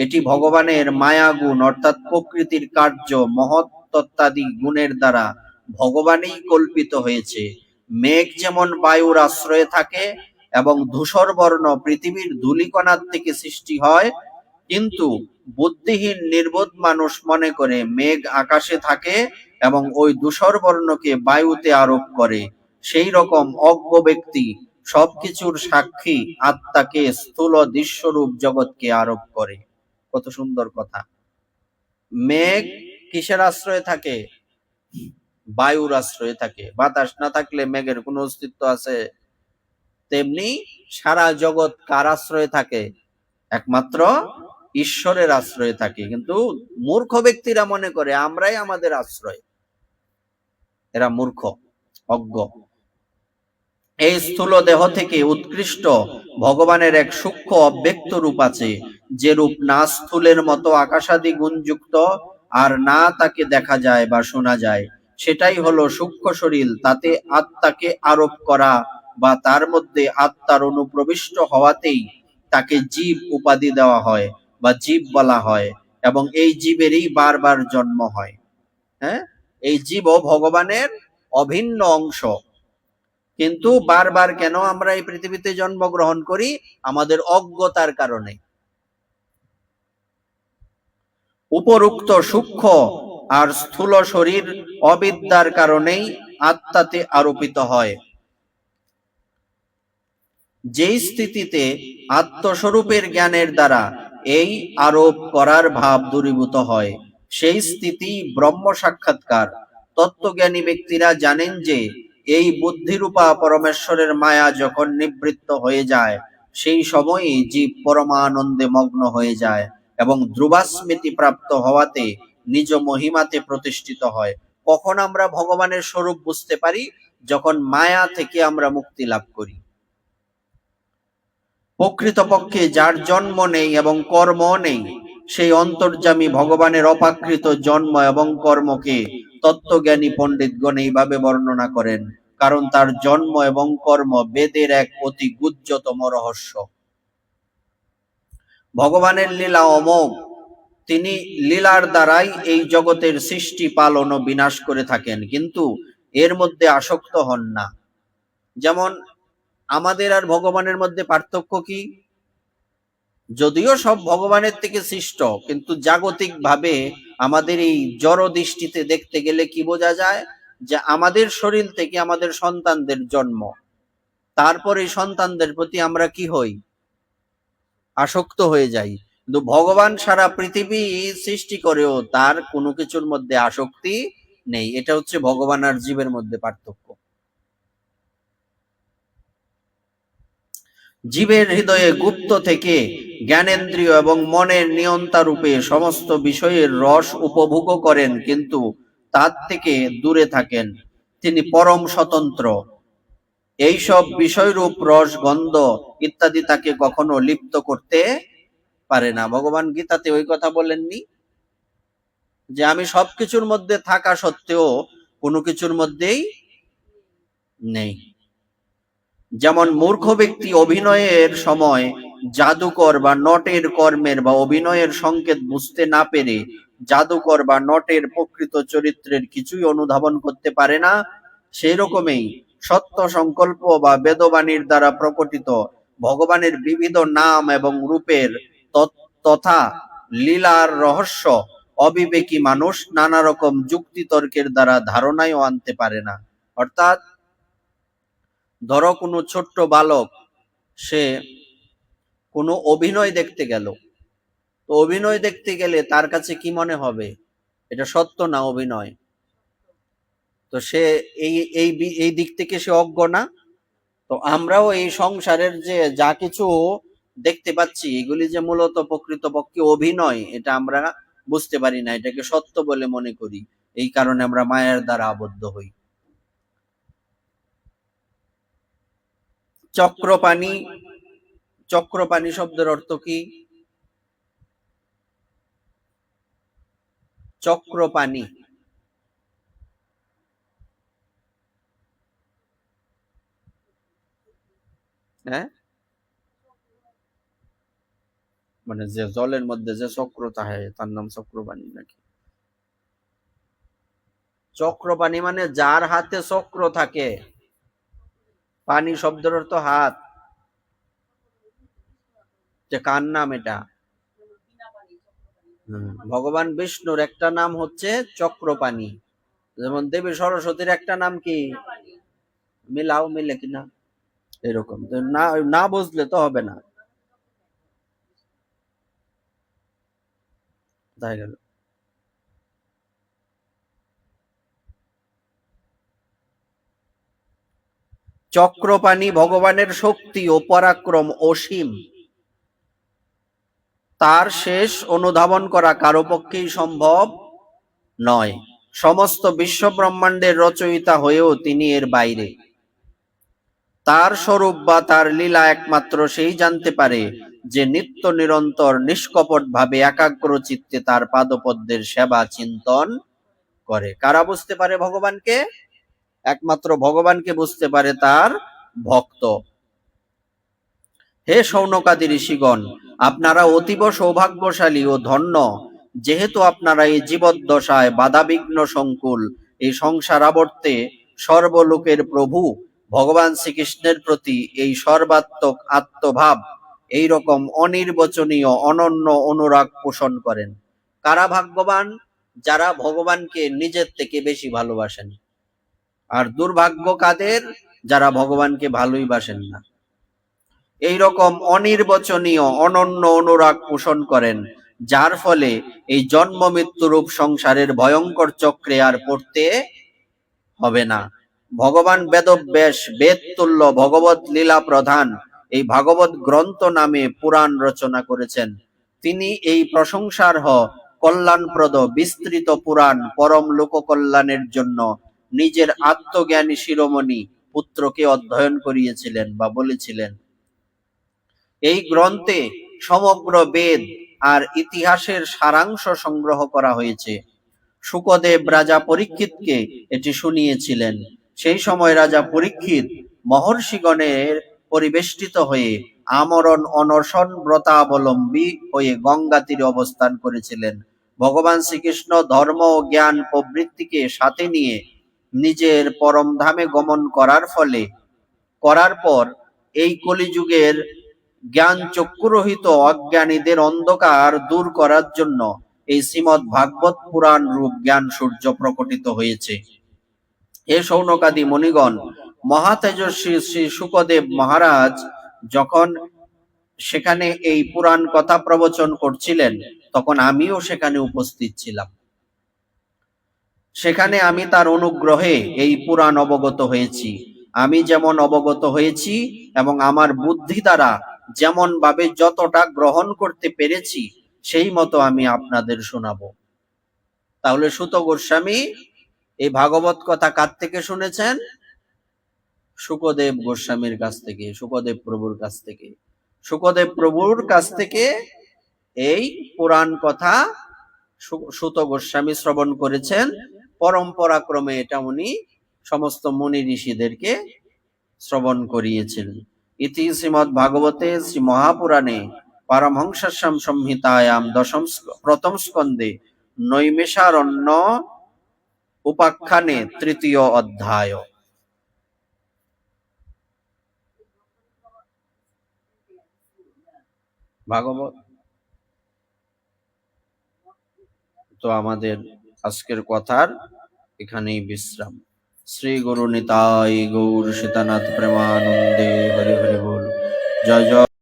এটি ভগবানের মায়া গুণ অর্থাৎ প্রকৃতির কার্য মহত্ত্বাদি গুণের দ্বারা ভগবানই কল্পিত হয়েছে। মেঘ যেমন বায়ুর আশ্রয়ে থাকে এবং ধূসর বর্ণ পৃথিবীর ধূলিকণার থেকে সৃষ্টি হয়, কিন্তু বুদ্ধিহীন নির্বোধ মানুষ মনে করে মেঘ আকাশে থাকে এবং ওই ধূসর বর্ণকে বায়ুতে আরোপ করে, সেই রকম অজ্ঞ ব্যক্তি সবকিছুর সাক্ষী আত্মাকে স্থূল দৃশ্যরূপ জগৎকে আরোপ করে। কত সুন্দর কথা। মেঘ কিসের আশ্রয়ে থাকে? বায়ুর আশ্রয়ে থাকে। বাতাস না থাকলে মেঘের কোনো অস্তিত্ব আছে? তেমনি সারা জগৎ কার আশ্রয়ে থাকে? একমাত্র ঈশ্বরের আশ্রয়ে থাকে। কিন্তু মূর্খ ব্যক্তিরা মনে করে আমরাই আমাদের আশ্রয়। এরা মূর্খ, অজ্ঞ। এই স্থূল দেহ থেকে উৎকৃষ্ট ভগবানের এক সূক্ষ্ম অব্যক্ত রূপ আছে, যে রূপ না স্থূলের মতো আকাশাদি গুণযুক্ত আর না তাকে দেখা যায় বা শোনা যায়। সেটাই হলো সূক্ষ্ম শরীর। তাতে আত্মাকে আরোপ করা বা তার মধ্যে আত্মার অনুপ্রবিষ্ট হওয়াতেই তাকে জীব উপাধি দেওয়া হয় বা জীব বলা হয়, এবং এই জীবেরই বারবার জন্ম হয়। হ্যাঁ, এই জীবও ভগবানের অভিন্ন অংশ। কিন্তু বারবার কেন আমরা এই পৃথিবীতে জন্মগ্রহণ করি? আমাদের অজ্ঞতার কারণে। উপরোক্ত সূক্ষ্ম আর স্থূল শরীর অবিদ্যার কারণেই আত্মাতে আরোপিত হয়। যেই স্থিতিতে আত্মস্বরূপের জ্ঞানের দ্বারা এই আরোপ করার ভাব দূরীভূত হয়, সেই স্থিতি ব্রহ্ম সাক্ষাৎকার। তত্ত্বজ্ঞানী ব্যক্তিরা জানেন যে এই বুদ্ধিরূপা পরমেশ্বরের মায়া যখন নিবৃত্ত হয়ে যায়, সেই সময়ই জীব পরমানন্দে মগ্ন হয়ে যায় এবং ধ্রুবাস্মৃতি প্রাপ্ত হওয়াতে নিজ মহিমাতে প্রতিষ্ঠিত হয়। কখন আমরা ভগবানের স্বরূপ বুঝতে পারি? যখন মায়া থেকে আমরা মুক্তি লাভ করি। প্রকৃতপক্ষে যার জন্ম নেই এবং কর্ম নেই, সেই অন্তর্যামী ভগবানের অপাকৃত জন্ম এবং কর্মকে তত্ত্বজ্ঞানী পণ্ডিতগণ এইভাবে বর্ণনা করেন, কারণ তার জন্ম এবং কর্ম বেদের এক অতি গুহ্যতম রহস্য। ভগবানের লীলা অমোঘ। তিনি লীলার দ্বারাই এই জগতের সৃষ্টি, পালন ও বিনাশ করে থাকেন, কিন্তু এর মধ্যে আসক্ত হন না। যেমন আমাদের আর ভগবানের মধ্যে পার্থক্য কি? যদিও সব ভগবানের থেকে সৃষ্ট, কিন্তু জাগতিক ভাবে আমাদের এই জড় দৃষ্টিতে দেখতে গেলে কি বোঝা যায়? যে আমাদের শরীর থেকে আমাদের সন্তানদের জন্ম, তারপরে সন্তানদের প্রতি আমরা কি হই? আসক্ত হয়ে যাই। কিন্তু ভগবান সারা পৃথিবী সৃষ্টি করেও তার কোনো কিছুর মধ্যে আসক্তি নেই। এটা হচ্ছে ভগবান আর জীবের মধ্যে পার্থক্য। জীবের হৃদয়ে গুপ্ত থেকে জ্ঞানেন্দ্রিয় এবং মনের নিয়ন্তা রূপে সমস্ত বিষয়ের রস উপভোগ করেন, কিন্তু তার থেকে দূরে থাকেন। তিনি পরম স্বতন্ত্র। এইসব বিষয়রূপ রস, গন্ধ ইত্যাদি তাকে কখনো লিপ্ত করতে পারে না। ভগবান গীতাতে ওই কথা বলেননি যে আমি সবকিছুর মধ্যে থাকা সত্ত্বেও কোনো কিছুর মধ্যেই নেই? যেমন মূর্খ ব্যক্তি অভিনয়ের সময় জাদুকর বা নটের কর্মের বা অভিনয়ের সংকেত বুঝতে না পেরে জাদুকর বা নটের প্রকৃত চরিত্রের কিছুই অনুধাবন করতে পারে না, সেই রকমই সত্য সংকল্প বা বেদবাণীর দ্বারা প্রকটিত ভগবানের বিবিধ নাম এবং রূপের তথা লীলার রহস্য অবিবেকী মানুষ নানা রকম যুক্তি তর্কের দ্বারা ধারণায়ও আনতে পারে না। অর্থাৎ ধরো কোনো ছোট্ট বালক, সে কোনো অভিনয় দেখতে গেল, তো অভিনয় দেখতে গেলে তার কাছে কি মনে হবে? এটা সত্য না অভিনয়? তো সে এই এই এই দিক থেকে সে অজ্ঞ না? তো আমরাও এই সংসারের যে যা কিছু দেখতে পাচ্ছি, এগুলি যে মূলত প্রকৃতপক্ষে অভিনয়, এটা আমরা বুঝতে পারি না, এটাকে সত্য বলে মনে করি। এই কারণে আমরা মায়ার দ্বারা আবদ্ধ হই। চক্রপাণি, চক্রপাণি শব্দের অর্থ কি? চক্রপাণি, হ্যাঁ, মানে যে জলের মধ্যে যে চক্র থাকে তার নাম চক্রপাণি নাকি? চক্রপাণি মানে যার হাতে চক্র থাকে। পানি শব্দের অর্থ হাত। যে কার নাম এটা? ভগবান বিষ্ণুর একটা নাম হচ্ছে চক্রপাণি, যেমন দেবী সরস্বতীর একটা নাম কি? মিলাও, মিলে কিনা? এরকম তো না, না বুঝলে তো হবে না। তাই গেল। চক্রপাণি ভগবানের শক্তি ও পরাক্রম অসীম, তার শেষ অনুধাবন করা কারো পক্ষেই সম্ভব নয়। সমস্ত বিশ্ব ব্রহ্মাণ্ডের রচয়িতা হয়েও তিনি এর বাইরে। তার স্বরূপ বা তার লীলা একমাত্র সেই জানতে পারে যে নিত্য নিরন্তর নিষ্কপট ভাবে একাগ্র চিত্তে তার পাদপদ্মের সেবা চিন্তন করে। কারা বুঝতে পারে ভগবানকে? একমাত্র ভগবানকে বুঝতে পারে তার ভক্ত। হে শৌনকাদি ঋষিগণ, আপনারা অতীব সৌভাগ্যশালী ও ধন্য, যেহেতু আপনারা এই জীবদ্দশায় বাধাবিঘ্ন সংকুল এই সংসার আবর্তে সর্বলোকের প্রভু ভগবান শ্রীকৃষ্ণের প্রতি এই সর্বাত্মক আত্মভাব এই রকম অনির্বচনীয় অনন্য অনুরাগ পোষণ করেন। কারা ভাগ্যবান? যারা ভগবানকে নিজের থেকে বেশি ভালোবাসেন। আর দুর্ভাগ্য কাদের? যারা ভগবানকে ভালোই বাসেন না। এই রকম অনির্বচনীয় অনন্য অনুরাগ পোষণ করেন, যার ফলে এই জন্ম মৃত্যুরূপ সংসারের ভয়ঙ্কর চক্রে আর পড়তে হবে না। ভগবান বেদব্যাস বেদ তুল্য ভগবত লীলা প্রধান এই ভাগবত গ্রন্থ নামে পুরাণ রচনা করেছেন। তিনি এই প্রশংসার্হ কল্যাণপ্রদ বিস্তৃত পুরাণ পরম লোককল্যাণের জন্য নিজের আত্মজ্ঞানী শিরোমণি পুত্রকে অধ্যয়ন করিয়েছিলেন বা বলেছিলেন। এই গ্রন্থে সমগ্র বেদ আর ইতিহাসের সারাংশ সংগ্রহ করা হয়েছে। শুকদেব রাজা পরীক্ষিতকে এটি শুনিয়েছিলেন। সেই সময় রাজা পরীক্ষিত মহর্ষিগণের পরিবেষ্টিত হয়ে আমরণ অনশন ব্রতাবলম্বী হয়ে গঙ্গা তীরে অবস্থান করেছিলেন। ভগবান শ্রীকৃষ্ণ ধর্ম ও জ্ঞান প্রবৃত্তিকে সাথে নিয়ে নিজের পরম ধামে গমন করার পর এই কলিযুগের জ্ঞান চক্ষুরহিত অজ্ঞানীদের অন্ধকার দূর করার জন্য এই শ্রীমৎ ভাগবত পুরাণ রূপ জ্ঞান সূর্য প্রকটিত হয়েছে। হে শৌনকাদি মণিগণ, মহাতেজস্বী শ্রী শুকদেব মহারাজ যখন সেখানে এই পুরাণ কথা প্রবচন করছিলেন, তখন আমিও সেখানে উপস্থিত ছিলাম। সেখানে আমি তার অনুগ্রহে এই পুরাণ অবগত হয়েছি। আমি যেমন অবগত হয়েছি এবং আমার বুদ্ধি দ্বারা যেমন ভাবে যতটা গ্রহণ করতে পেরেছি সেই মতো আমি আপনাদের শোনাবো। তাহলে সুত গোস্বামী এই ভাগবত কথা কার থেকে শুনেছেন? শুকদেব গোস্বামীর কাছ থেকে, শুকদেব প্রভুর কাছ থেকে। শুকদেব প্রভুর কাছ থেকে এই পুরাণ কথা সুত গোস্বামী শ্রবণ করেছেন। পরম্পরাক্রমে এটা উনি সমস্ত মুনি ঋষিদেরকে শ্রবণ করিয়েছিলেন। ইতি শ্রীমদ্ ভাগবতে শ্রী মহাপুরাণে পারমহংস্যাম সংহিতায়াম প্রথম স্কন্ধে নৈমিষারণ্য উপাখ্যানে তৃতীয় অধ্যায়। ভাগবত তো আমাদের আজকের কথার এখানেই বিশ্রাম। শ্রী গুরু নিতাই গৌর সীতানাথ প্রেমানন্দে হরি হরি বল। জয় জয়।